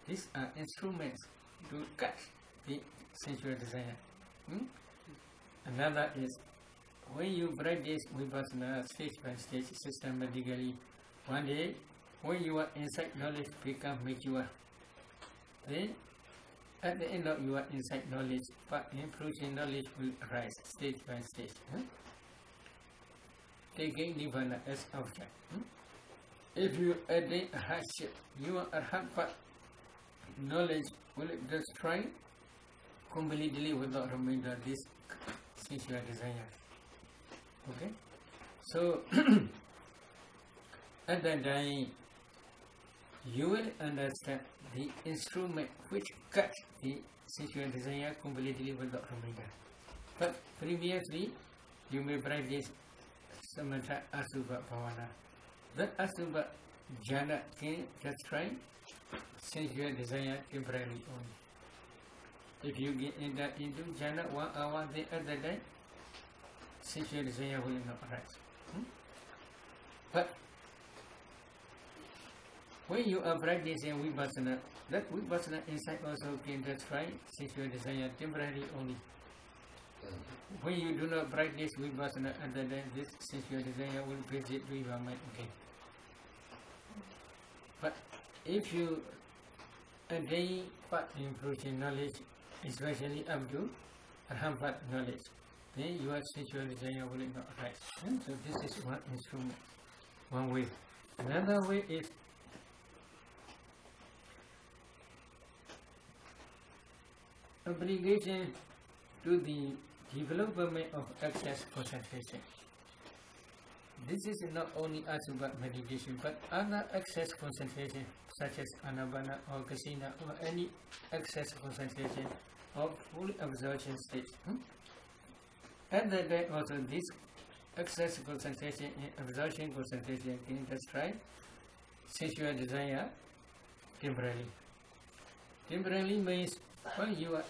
These are instruments to catch the sensual desire. Another is when you practice vipassana stage by stage systematically, one day when your insight knowledge becomes mature, then at the end of your insight knowledge, improving knowledge will arise stage by stage. Taking nibbana as object. If you attain a hardship, your arhat knowledge will destroy completely without remainder this sensual desire. Okay? So, at that time, you will understand the instrument which cuts the sensual desire completely without remainder. But previously, you may practice samatha asubha bhavana. That asubha jhana can destroy sensual desire temporarily only. If you get into jhana 1 hour, then at that time, sensual desire will not arise. But when you are practicing vipassana, that vipassana insight also can destroy sensual desire temporarily only. When you do not practice vipassana, at that time, this sensual desire will visit to your mind again. But if you attain path improving knowledge, especially up to Arhampat knowledge, then your sensual desire will not arise. So this is one instrument, one way. Another way is obligation to the development of access concentration. This is not only asubha meditation, but other access concentration such as anabana or Accina or any access concentration or full absorption state. At that time also this access concentration and absorption concentration can destroy sensual desire temporarily. Temporarily means when your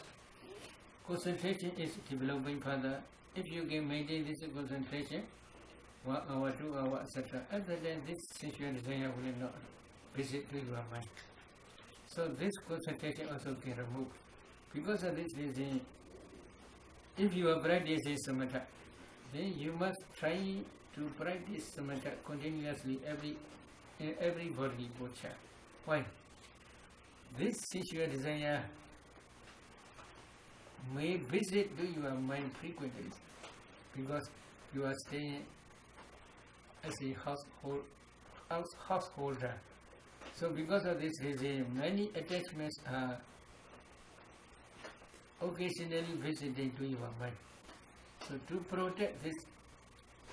concentration is developing further, if you can maintain this concentration 1 hour, 2 hours, etc., at that time this sensual desire will not visit to your mind. So this concentration also can remove. Because of this reason, if you are practicing samatha, then you must try to practice samatha continuously in every bodily posture. Why? This sensual desire may visit to your mind frequently because you are staying as a householder. So because of this reason, many attachments are occasionally visiting to your mind. So to protect this,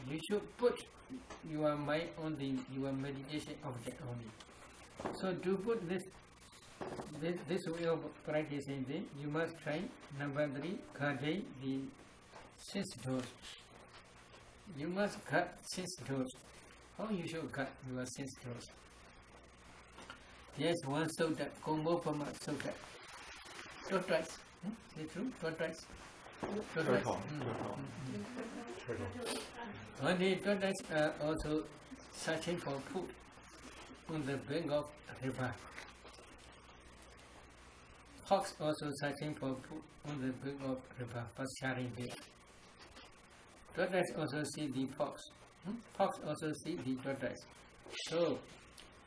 you should put your mind on your meditation object only. So to put this way of practicing, then you must try number 3, guarding the sense doors. You must guard sense doors. How you should guard your sense doors? Yes, one sutta, Kombopama sutta. Tortoise. Is it true? Tortoise. Turtle. One day tortoise are also searching for food on the bank of a river. Hawks also searching for food on the bank of river, pasturing there. Tortoise also see the fox. Fox also see the tortoise. So,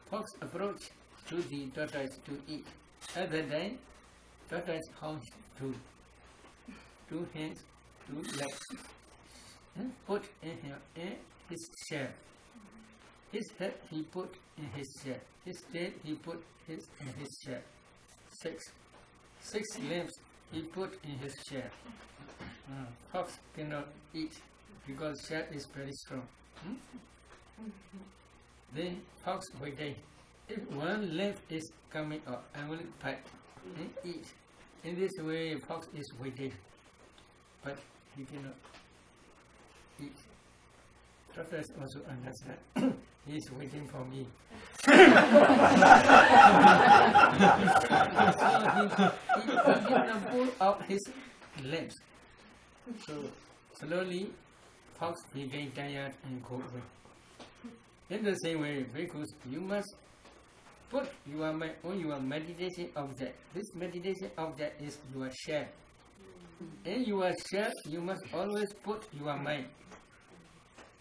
fox approach to the tortoise to eat. At that time, tortoise found two hands, 2 legs. Put in his shell. His head he put in his shell. His tail he put in his shell. 6 limbs he put in his shell. Fox cannot eat because shell is very strong. Then fox waited. If one limb is coming up, I will bite and eat. In this way, fox is waiting, but he cannot eat. Tortoise also understand. He is waiting for me. So he can pull out his limbs. So slowly, fox became tired and go away. In the same way, because you must put your mind on your meditation object. This meditation object is your shell. In your shell, you must always put your mind.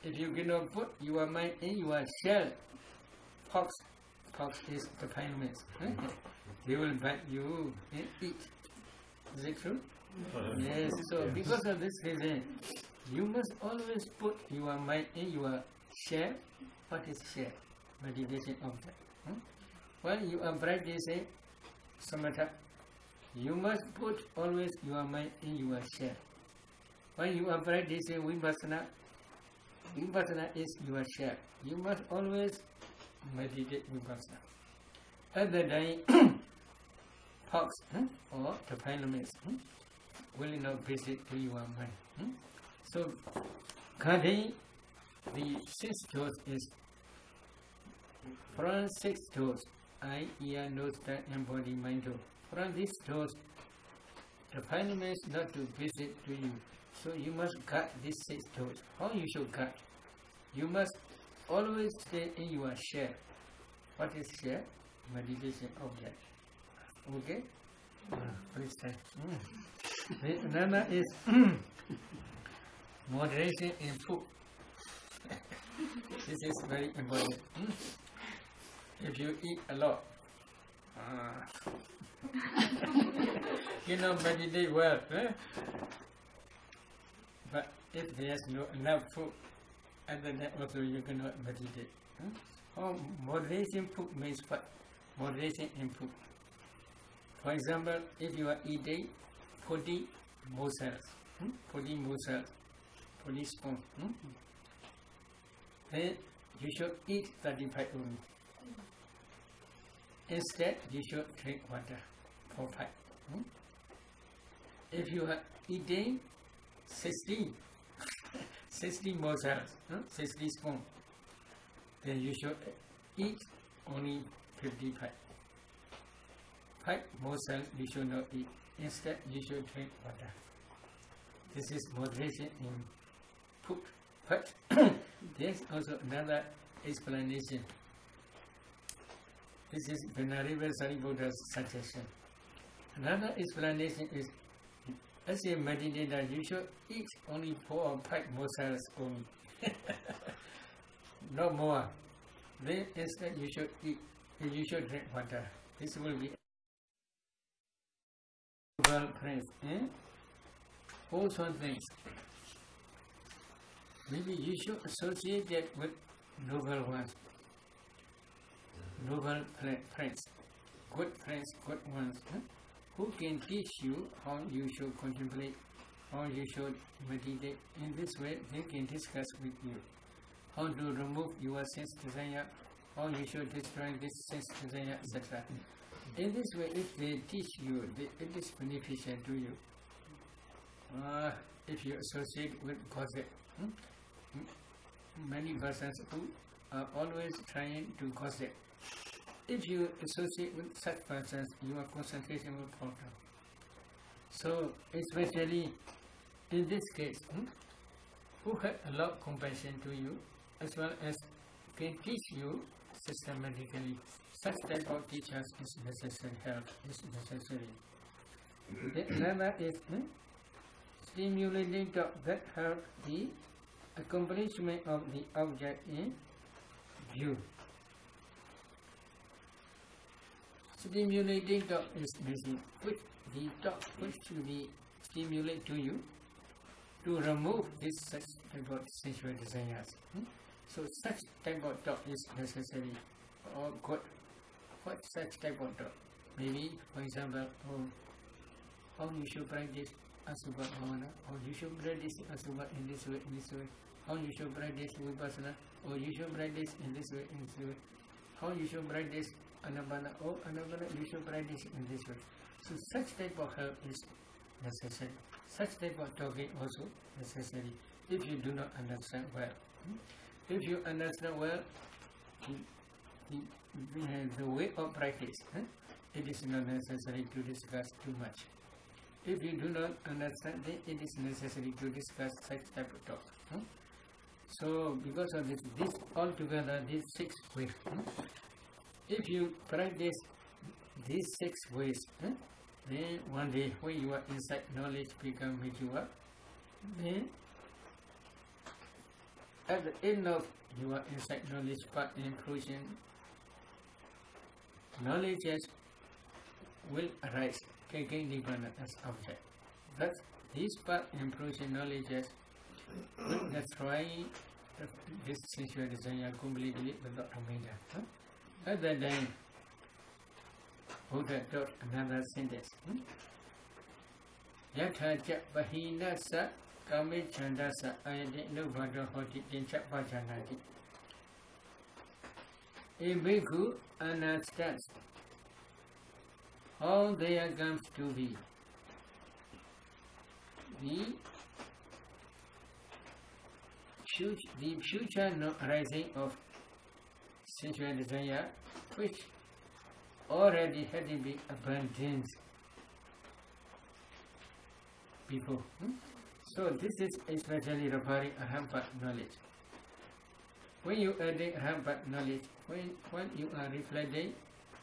If you cannot put your mind in your shell, fox is the confinement. They will bite you and eat. Is it true? Yes. So because of this reason, you must always put your mind in your shell. What is shell? Meditation object. When you are practicing samatha, You must put always your mind in your shell. When you are practicing Vipassana, Vipassana is your shell. You must always meditate Vipassana. At the time, Pa-Auk or the Parliament will not visit to your mind. So, guarding the 6 doors is from 6 doors, eye, ear, nose, tongue, and body, mind door. From these doors, the Parliament is not to visit to you. So you must guard these 6 doors. How you should guard? You must always stay in your share. What is share? Meditation object. Okay? Please try. Another is moderation in food. This is very important. If you eat a lot, you know, meditate well. But if there's no enough food, and then also you cannot meditate. Moderation food means what? Moderation in food. For example, if you are eating 40 morsels, 40 spoons, then you should eat 35 only. Instead, you should drink water for 5. If you are eating 60 morsels, 60 spoons, then you should eat only 55. 5 morsels you should not eat. Instead, you should drink water. This is moderation in food. But there's also another explanation. This is Venerable Sariputta's suggestion. Another explanation is, as a meditator, you should eat only 4 or 5 morsels only, no more. Then instead you should drink water. This will be well praised. Also things. Maybe you should associate that with noble ones, noble friends, good ones, who can teach you how you should contemplate, how you should meditate. In this way, they can discuss with you how to remove your sense desire, how you should destroy this sense desire, etc. In this way, if they teach you, it is beneficial to you. If you associate with gossip, many persons who are always trying to gossip. If you associate with such persons, your concentration will fall down. So, especially in this case, who have a lot of compassion to you, as well as can teach you systematically. Such type of teachers is necessary. Help is necessary. Another is stimulating thought that help the accomplishment of the object in view. Stimulating thought is basically put the thought which to be stimulated to you to remove this such type of sensual desires. So such type of thought is necessary or good. What such type of thought? Maybe, for example, how you should practice Asubha Bhavana, or you should practice Asubha in this way, how you should practice Vipassana, or you should practice in this way, how you should practice Anapana, or Anapana you should practice in this way. So such type of help is necessary. Such type of talking also necessary if you do not understand well. If you understand well the way of practice, it is not necessary to discuss too much. If you do not understand, then it is necessary to discuss such type of talk. So, because of this altogether, these 6 ways. If you practice these 6 ways, then one day when your insight knowledge becomes mature, then at the end of your insight knowledge path inclusion, knowledges will arise, taking Nibbana as object. Thus, these path inclusion knowledges will destroy this sensual desire completely without remainder. At that time, Buddha taught another sentence. Yatha ja bahina sa kame chanda sa ayade no vada hoti tincha pajanati. A bhikkhu understands how there comes to be the future arising of sensual desire, which already had been abandoned before. So this is especially referring Arhampa knowledge. When you add Arhampa knowledge, when you are reflecting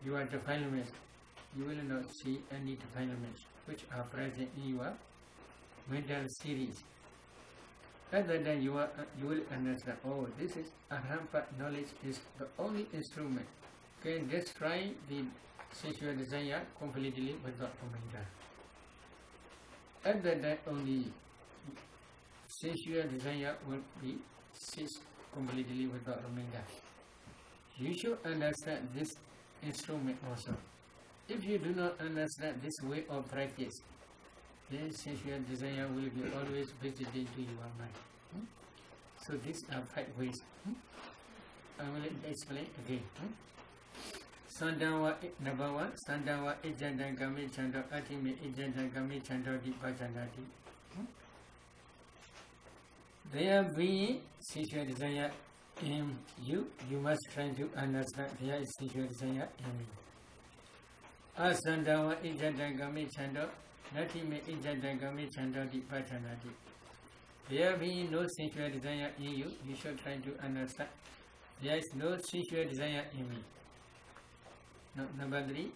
your defilements, you will not see any defilements which are present in your mental series. Other than you will understand, oh, this is Arhampa knowledge is the only instrument can destroy the sensual desire completely without remainder. Other than only sensual desire will be ceased completely without remainder. You should understand this instrument also. If you do not understand this way of practice, then sensual desire will be always visited to your mind. So these are 5 ways. I will explain again. Sandawa number 1, Sandawa Ijanda Gami Chanda Atime Ijanda Gami Chanda Di Pajanati. There being sensual desire in you, you must try to understand there is sensual desire in me. Asandawa Ijanda Gami Chanda Natime Ijanda Gami Chanda Di Pajanati. There being no sensual desire in you, you should try to understand there is no sensual desire in me. Now, number 3,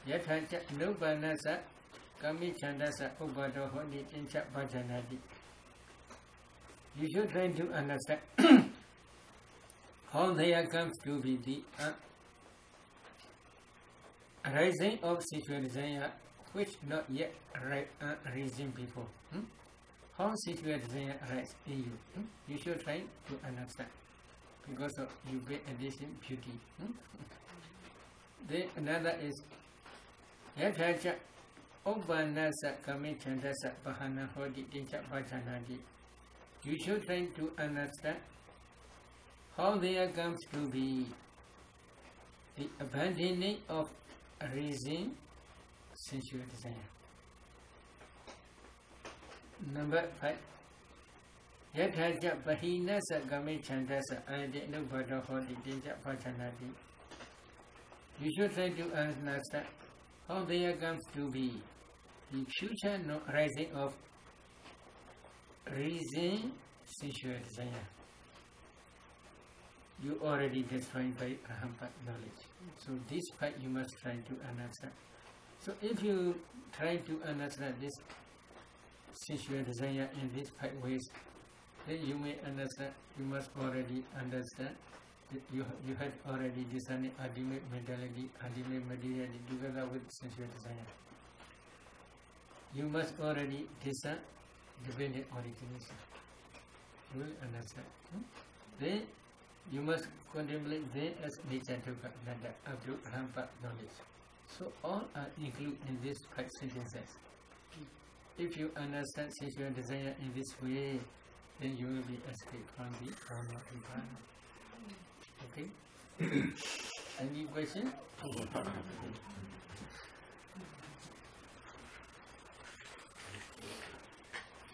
Yathacha no banasa kami chandasa ubado hodi tincha bhajanati. You should try to understand how there comes to be the arising of sensual desire which not yet arisen before. How sensual desire arises in you. You should try to understand because of you get addition beauty. Then another is Yathacha Obanasa Kami Chandasa Bahana Hodi Tincha Bhajanati. You should try to understand how there comes to be the abandoning of reason sensual desire. Number 5. Yathacha Bahinasa Kami Chandasa Ayade no Bada Hodi Tincha Bhajanati. You should try to understand how there comes to be the future rising of reason sensual desire. You already destroyed by Arhampa knowledge. So this part you must try to understand. So if you try to understand this sensual desire in these 5 ways, then you may understand, you must already understand. You had already discerned ultimate mentality, ultimate materiality together with sensual desire. You must already discern dependent origination. You will understand. Then you must contemplate them as nature dukkha nanda up to Arhampa knowledge. So all are included in these 5 sentences. If you understand sensual desire in this way, then you will be escaped from the karma environment. Okay? Any question?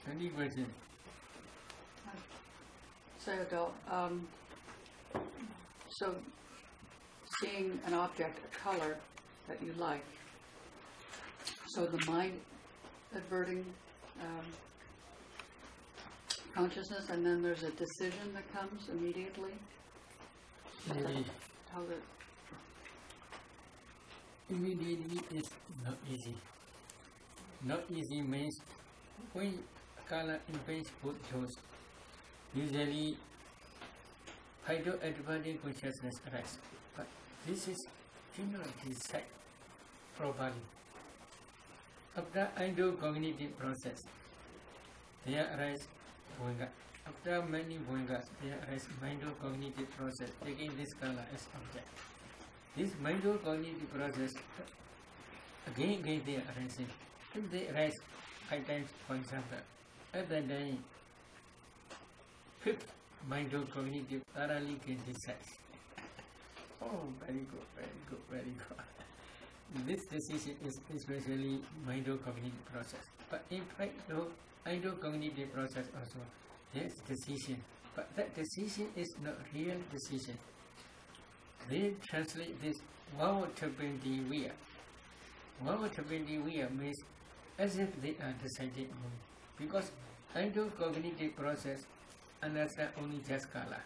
Any question? Sayadaw, so seeing an object, a color that you like, so the mind adverting consciousness, and then there's a decision that comes immediately. Immediately is not easy. Not easy means when color image put shows, usually phytoadverting consciousness arises. But this is cannot decide properly. After endocognitive process, there arise bhoga. After many bhogas, there arise mindocognitive process, taking this color as object. This mindocognitive process again they are arising. If they arise 5 times, for example, at the day, 5th mind-cognitive thoroughly can decide. Oh, very good, very good, very good. This decision is especially mind-cognitive process. But in fact, though, mind-cognitive process also, yes, decision. But that decision is not real decision. They translate this Vavatapendiviya. Vavatapendiviya means as if they are decided only. Because mind-cognitive process understand only just kala.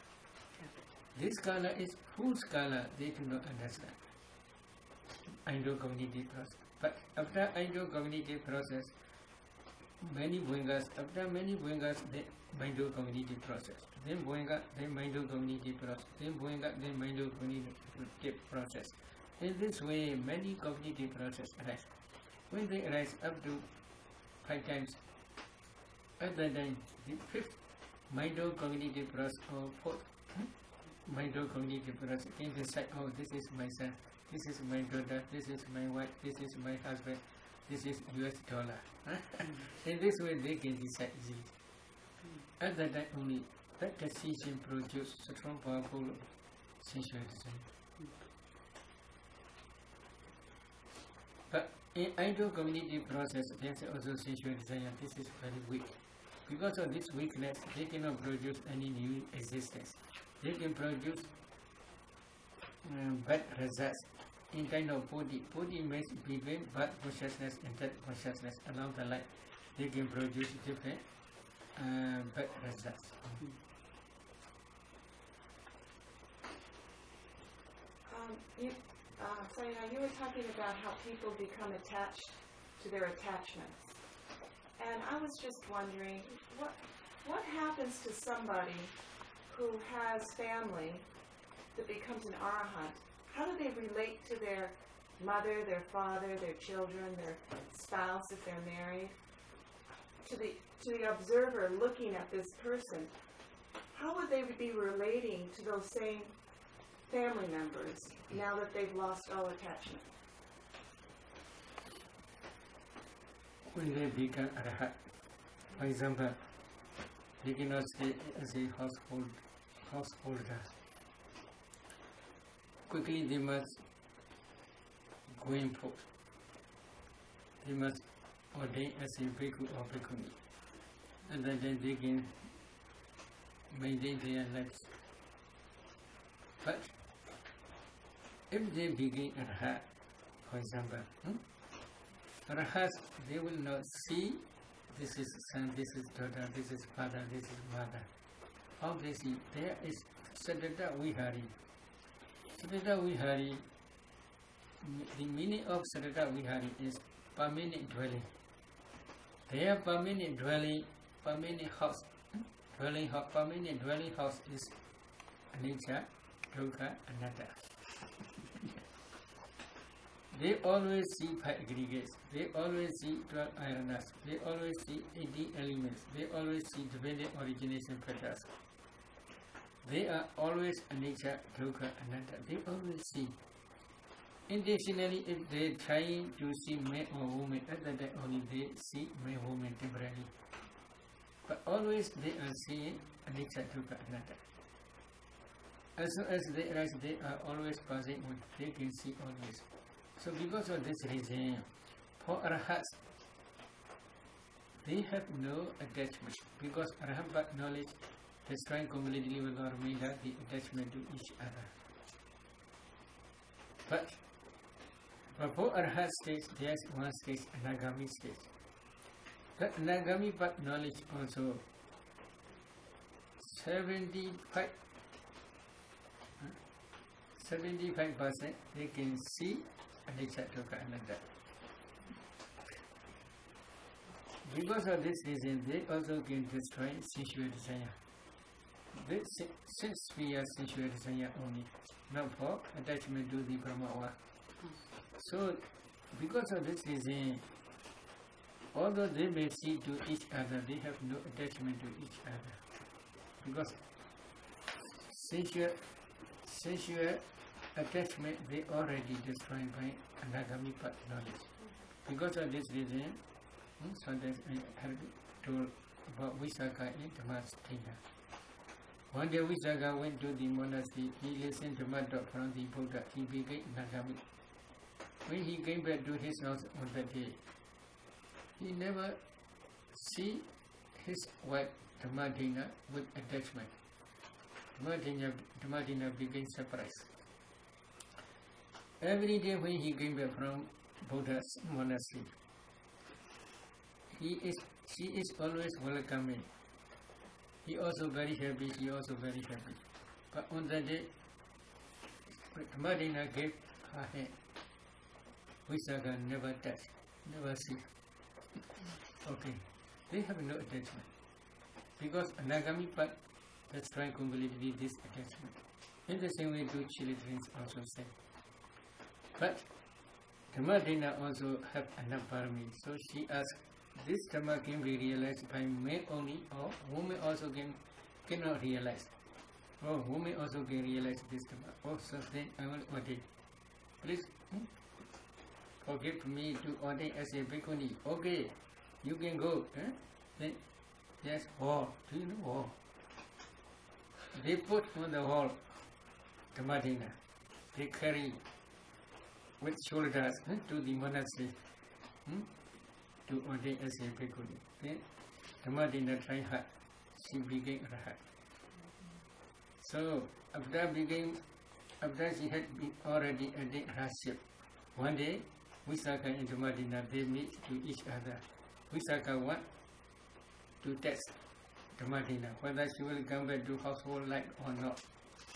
This kala is whose kala they do not understand. Mind-cognitive process. But after mind-cognitive process, many Bhuyangas, after many Bhuyangas, they mind-cognitive process. Then Bhuanga, then mind-cognitive process. Then Bhuanga, then mind-cognitive process. In this way, many cognitive processes arise. When they arise up to 5 times, at that time, the 5th mind-cognitive process or 4th mind-cognitive process can decide, oh, this is my son, this is my daughter, this is my wife, this is my husband, this is US dollar. In this way, they can decide easily. At that time only, that decision produces strong, powerful sensual desire. But in mind-cognitive process, there is also sensual desire. This is very weak. Because of this weakness, they cannot produce any new existence. They can produce bad results in kind of body. Body means between bad consciousness and that consciousness along the line. They can produce different bad results. Sayadaw, you were talking about how people become attached to their attachments. And I was just wondering, what happens to somebody who has family that becomes an arahant? How do they relate to their mother, their father, their children, their spouse if they're married? To the observer looking at this person, how would they be relating to those same family members now that they've lost all attachment? When they become arhat, for example, they cannot stay as a householder. Quickly they must go in forth. They must ordain as a bhikkhu or bhikkhuni. And then they can maintain their lives. But if they begin arhat, for example, arhats, they will not see this is son, this is daughter, this is father, this is mother. How they see? There is Sayadaw Vihari. Sayadaw Vihari, the meaning of Sayadaw Vihari is permanent dwelling. Their permanent dwelling, permanent house, permanent dwelling house is anicca, dukkha, anatta. They always see 5 aggregates, they always see 12 ayanas, they always see 18 elements, they always see dependent origination factors. They are always anicca, dukkha, anatta. They always see. Intentionally, if they try to see man or woman, at that time only they see man or woman temporarily. But always they are seeing anicca, dukkha, anatta. As soon as they arise, they are always passing on. They can see always. So because of this reason, for arhats, they have no attachment. Because arhat knowledge destroying completely without remainder the attachment to each other. But for arhat stage, there is one stage, anagami stage. That anagami path knowledge also 75% they can see anicca, dukkha, anatta. Because of this reason, they also can destroy sensual desire. Since we are sensual desire only, not for attachment to the Brahma. So, because of this reason, although they may see to each other, they have no attachment to each other. Because sensual attachment, they already destroyed by anagami path knowledge. Because of this reason, sometimes I have told about Visakha in Dhammasthena. One day Visakha went to the monastery, he listened to Dhamma talk from the Buddha, he became Nagami. When he came back to his house on that day, he never see his wife Dhammadina with attachment. Dhammadina became surprised. Every day when he came back from Buddha's monastery, she is always welcoming. He also very happy, she also very happy. But on that day, Dhammadina gave her hand. Visakha never touch, never see. Okay, they have no attachment. Because Anagami part, that's trying completely this attachment. In the same way, two children also say. But Dhammadina also have enough parami. So she asked, this Dhamma can be realized by men only, or women also cannot realize. Or women also can realize this Dhamma. Oh, so then I will ordain. Please forgive me to ordain as a bhikkhuni. Okay, you can go. Then, yes, wall. Do you know wall? They put on the wall Dhammadina. They carry with shoulders to the monastery to ordain as a bhikkhuni. Then Dhammadina tried hard. She became Rahat. So after she had been already ordained Rahatship, one day Visakha and Dhammadina they meet to each other. Visakha want to test Dhammadina whether she will come back to household life or not,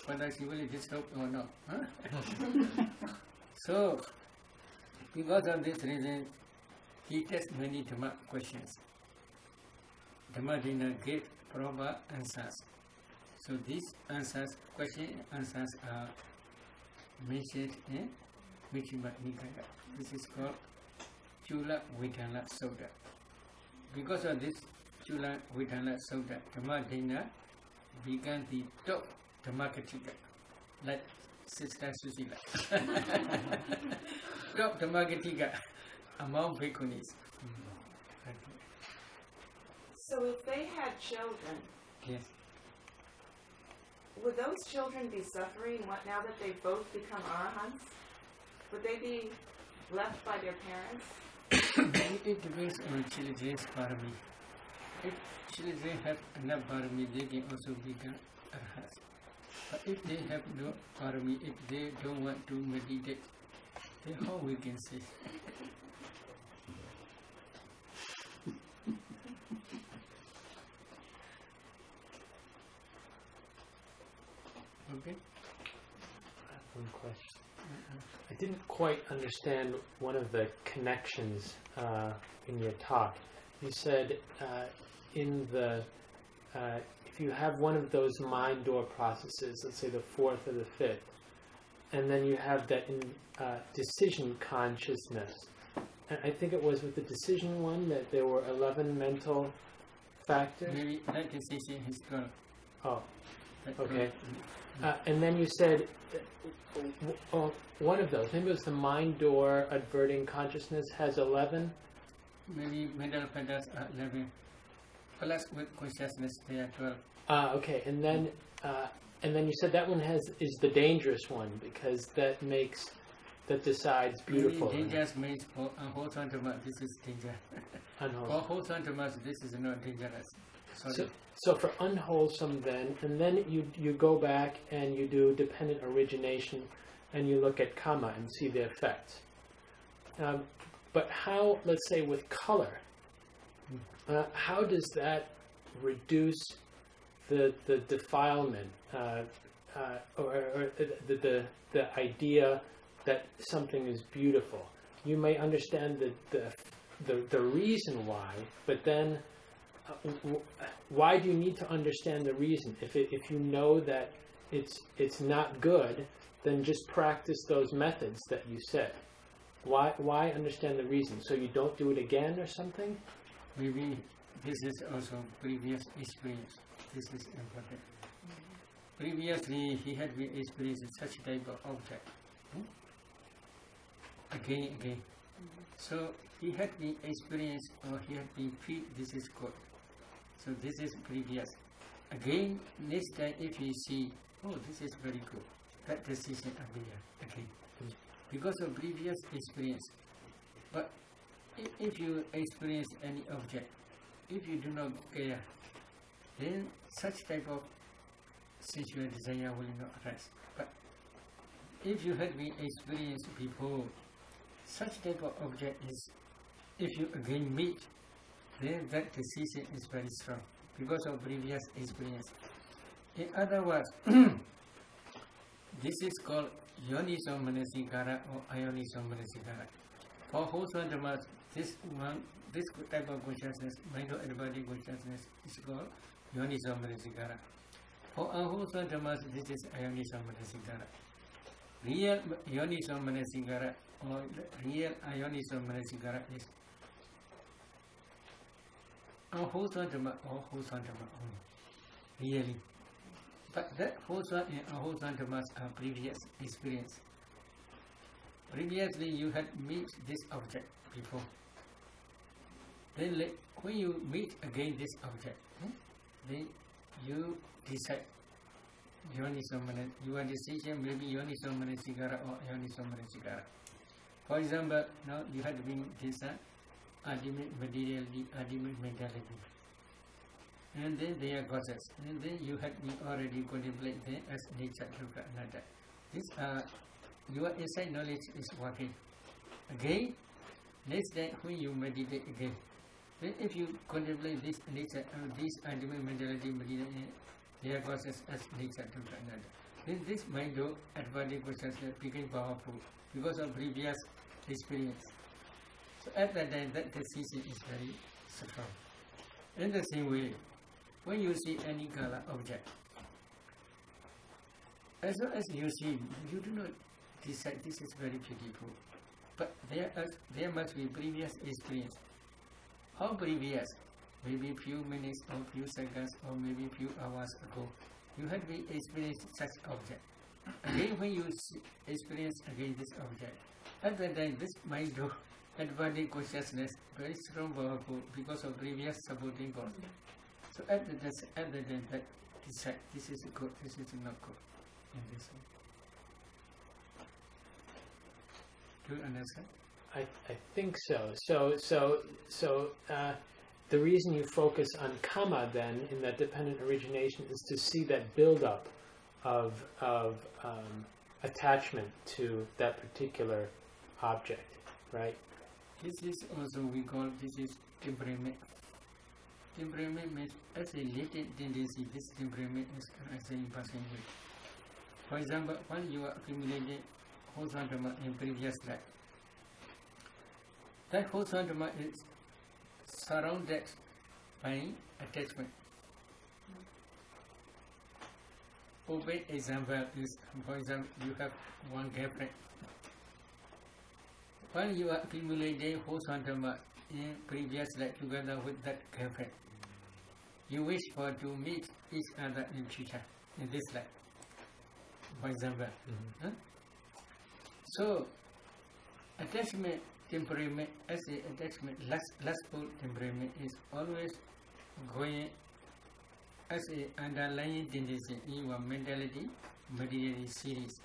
whether she will disturb or not. So because of this reason, he tests many Dhamma questions. Dhammadina gave proper answers. So these question answers are mentioned in Majjhima Nikaya. This is called Chula Vedana Sutta. Because of this Chula Vedana Sutta, Dhammadina began the top Dhammakattika, like Sister Susila. Top Dhammakattika among bhikkhunis. So if they had children, Yes. would those children be suffering now that they've both become arahants? Would they be left by their parents? It depends on children's parami. If children have enough parami, they can also become arhats. But if they have no parami, if they don't want to meditate, then how we can say? Okay. I have one question. I didn't quite understand one of the connections in your talk. You said if you have one of those mind door processes, let's say the fourth or the fifth, and then you have that decision consciousness. And I think it was with the decision one that there were 11 mental factors. Maybe that decision is gone. Oh, okay. And then you said one of those, maybe it was the mind door adverting consciousness, has 11? Maybe mental patterns are 11. Plus with consciousness they are 12. Okay. And then you said that one is the dangerous one because that decides beautiful. Maybe dangerous means for unwholesome dhamma, this is danger. For wholesome dhamma, this is not dangerous. So for unwholesome then, and then you go back and you do dependent origination and you look at karma and see the effects. But how, let's say with color, how does that reduce the defilement or the idea that something is beautiful? You may understand the reason why, but then why do you need to understand the reason? If you know that it's not good, then just practice those methods that you said. Why understand the reason? So you don't do it again or something? Maybe this is also previous experience. This is important. Previously, he had been experiencing such type of object. Again. So he had been experienced or he had been feel this is good. So this is previous. Again, next time if you see, oh, this is very good, that decision appear again. Because of previous experience. But if you experience any object, if you do not care, then such type of sensual desire will not arise. But if you had been experienced before, such type of object is, if you again meet, then that decision is very strong because of previous experience. In other words, this is called yoniso manasikara or ayoniso manasikara. For wholesome dhammas, this type of consciousness, mind-embodied consciousness, is called yoniso manasikara. For unwholesome dhammas, this is ayoniso manasikara. Real yoniso manasikara or real ayoniso manasikara is unwholesome dhamma or wholesome dhamma only. Really. But that wholesome and unwholesome dhammas are previous experience. Previously you had met this object before. Then when you meet again this object, then you decide your decision may be yoniso manasikara or ayoniso manasikara. For example, now you had been this ultimate materiality, ultimate mentality. And then they are causes. And then you had been already contemplate them as nature, dukkha, anatta. These are your inside knowledge is working. Again, next time when you meditate again, then if you contemplate this nature, this ultimate mentality, materiality, they are causes as nature, dukkha, anatta. Then this mind of advanced consciousness became powerful because of previous experience. So at that time, that decision is very strong. In the same way, when you see any color object, as long as you see, you do not decide this is very beautiful. But there must be previous experience. How previous? Maybe few minutes or few seconds or maybe few hours ago, you had been experienced such object. Again, when you experience again this object, at that time, this mind of advanced consciousness very strong, powerful because of previous supporting cause. So at the time that decide this is good, this is not good in this way. Do you understand? I think so. So the reason you focus on karma then in that dependent origination is to see that build-up of attachment to that particular object, right? This is also we call this is temperament. Temperament means as a latent tendency. This temperament is arising in passing way. For example, when you are accumulating wholesome dhamma in previous life, that wholesome dhamma is surrounded by attachment. Open example is, for example, you have one girlfriend. When you are accumulating wholesome dhamma in previous life together with that girlfriend, you wish for to meet each other in future, in this life, for example. So, attachment temperament, as a attachment, lustful temperament is always going as a underlying tendency in your mentality, materiality series.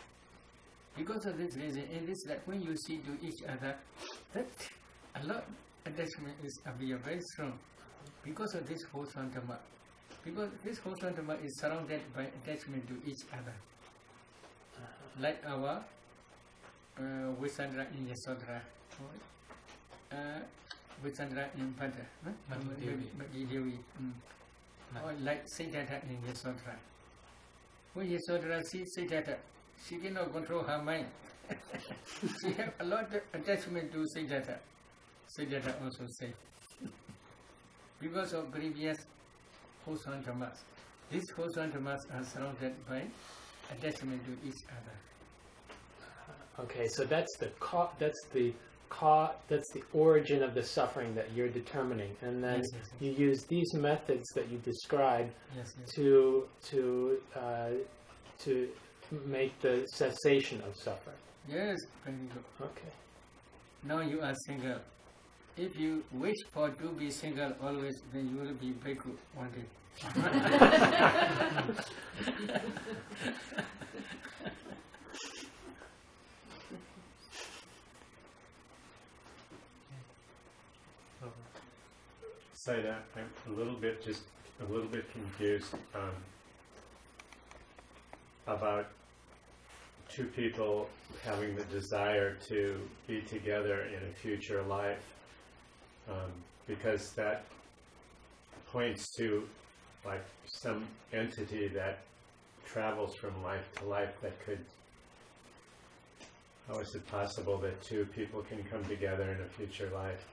Because of this reason, in this life, when you see to each other, that a lot attachment is appear very strong. Because of this wholesome dhamma. Because this wholesome dhamma is surrounded by attachment to each other. Like our Visandra in Yasodhara, Visandra in Bhadra, Devi, or like Sayadaw in Yasodhara. When Yasodhara sees Sayadaw, she cannot control her mind. She has a lot of attachment to Sayadaw. Sayadaw also says. Because of previous wholesome dhammas. These wholesome dhammas are surrounded by attachment to each other. Okay, so that's the origin of the suffering that you're determining, and then you use these methods that you describe to make the cessation of suffering. Yes, very good. Okay. now you are single. If you wish for to be single always, then you will be bhikkhu one day. Sayadaw, I'm a little bit confused about two people having the desire to be together in a future life, because that points to like some entity that travels from life to life that could. How is it possible that two people can come together in a future life?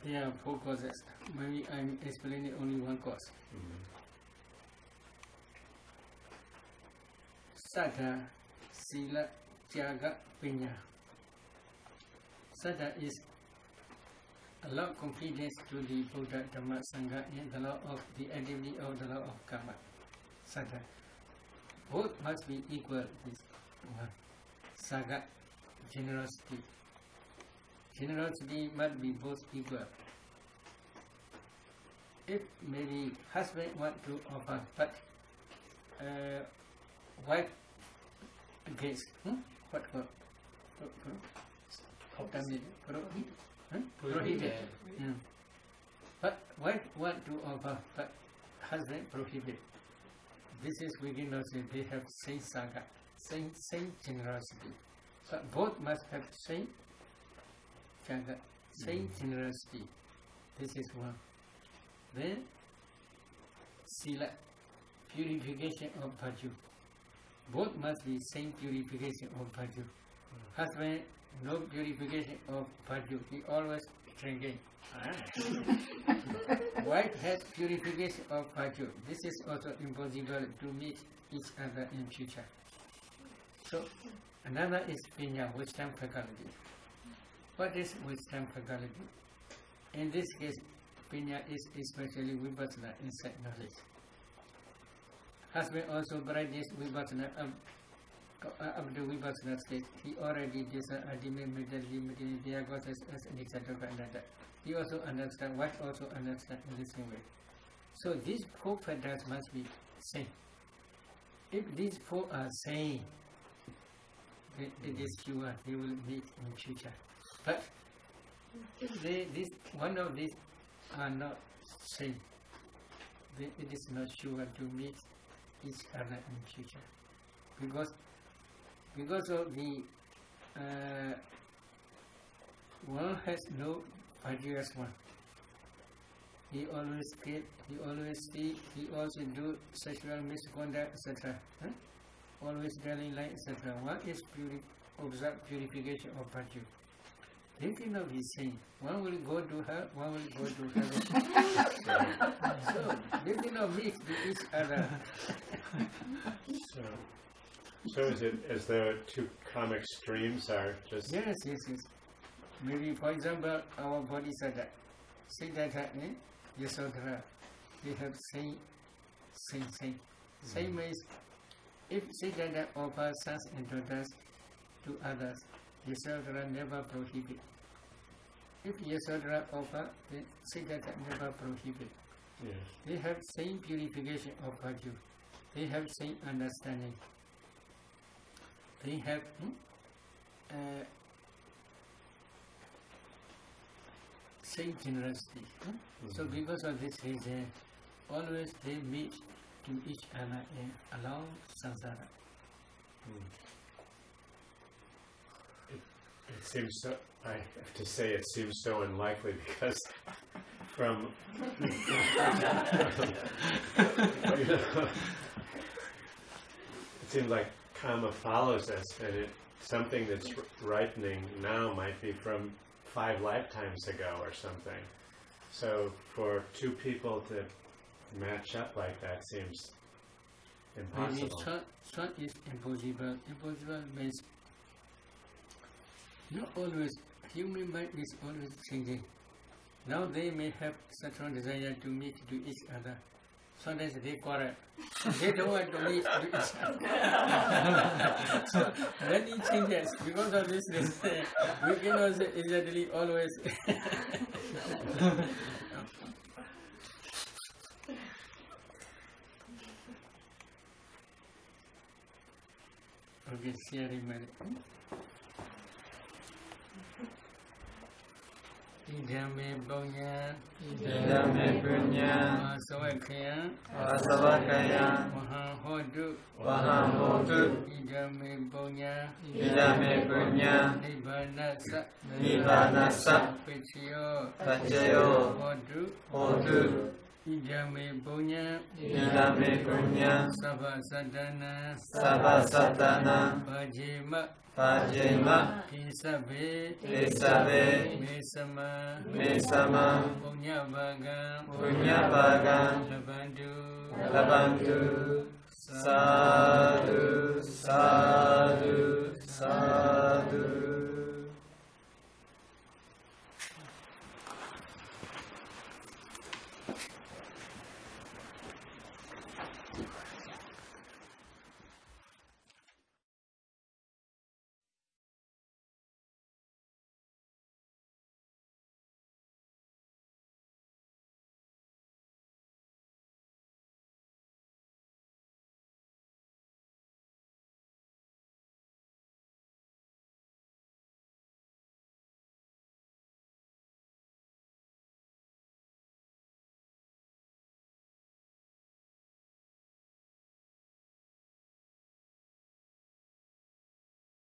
There are four causes. Maybe I'm explaining only one cause. Saddha, Sila, Tyaga, Pinya. Saddha is a law of confidence to the Buddha, Dhamma, Sangha, and the law of the activity of the law of karma. Saddha. Both must be equal. This one. Saga, generosity. Generosity must be both equal. If maybe husband want to offer, but wife against, what? Prohibit. But wife want to offer, but husband prohibit. This is we cannot say they have same saga, same generosity. But both must have same saga, same generosity. This is one. Then sila, purification of virtue. Both must be same purification of virtue. Husband, no purification of virtue. He always drinking. Wife has purification of virtue. This is also impossible to meet each other in future. So another is pinya, wisdom faculty. What is wisdom faculty? In this case, pinya is especially vipassana, insight knowledge. Husband also practice vipassana up to vipassana stage. He already discern ultimate material, their causes as an etc. He also understand, wife also understand in the same way. So these four factors must be same. If these four are same, then it is sure they will meet in future. But if one of these are not same, then it is not sure to meet each other in future. Because of the one has no virtuous one. He always kill, he always steal, he also do sexual misconduct, etc. Always telling lies, etc. One is observe purification of virtue. They cannot be same. One will go to her, one will go to heaven. So they cannot meet each other. So is it as though two comic streams are just... Yes. Maybe, for example, our Bodhisattva, Siddhartha and Yasodhara, they have same. Same means, if Siddhartha offers sons and daughters to others, Yasodhara never prohibit. If Yasodhara offers, then Siddhartha never prohibit. Yes. They have same purification of virtue. They have same understanding. They have same generosity. So because of this reason, always they meet to each other along samsara. It seems so, I have to say it seems so unlikely because from it seems like karma follows us, and something that's ripening now might be from 5 lifetimes ago or something. So for two people to match up like that seems impossible. Some is impossible. Impossible means not always. Human mind is always changing. Now they may have such a desire to meet to each other. sometimes they quarrel. They don't want to meet each other. So when he changes, because of this, we cannot say exactly always. Okay, sharing my. Idame Bonya, Idame Punya, Masawakaya, Vasavakaya, Mahahodu, Vahamotu, Idame Bonya, Idame Punya, Nibbanasa, Nibbanasa, Pachayo, Pachayo, Hodu, Hotu, Idame Bonya, Idame Punya, Sabasatana, Sabasatana, Bajima, Pajema, Kisabe, Kisabe, Mesama, Mesama, Punya Baga, Punya Baga, Labandu, Labantu, Sa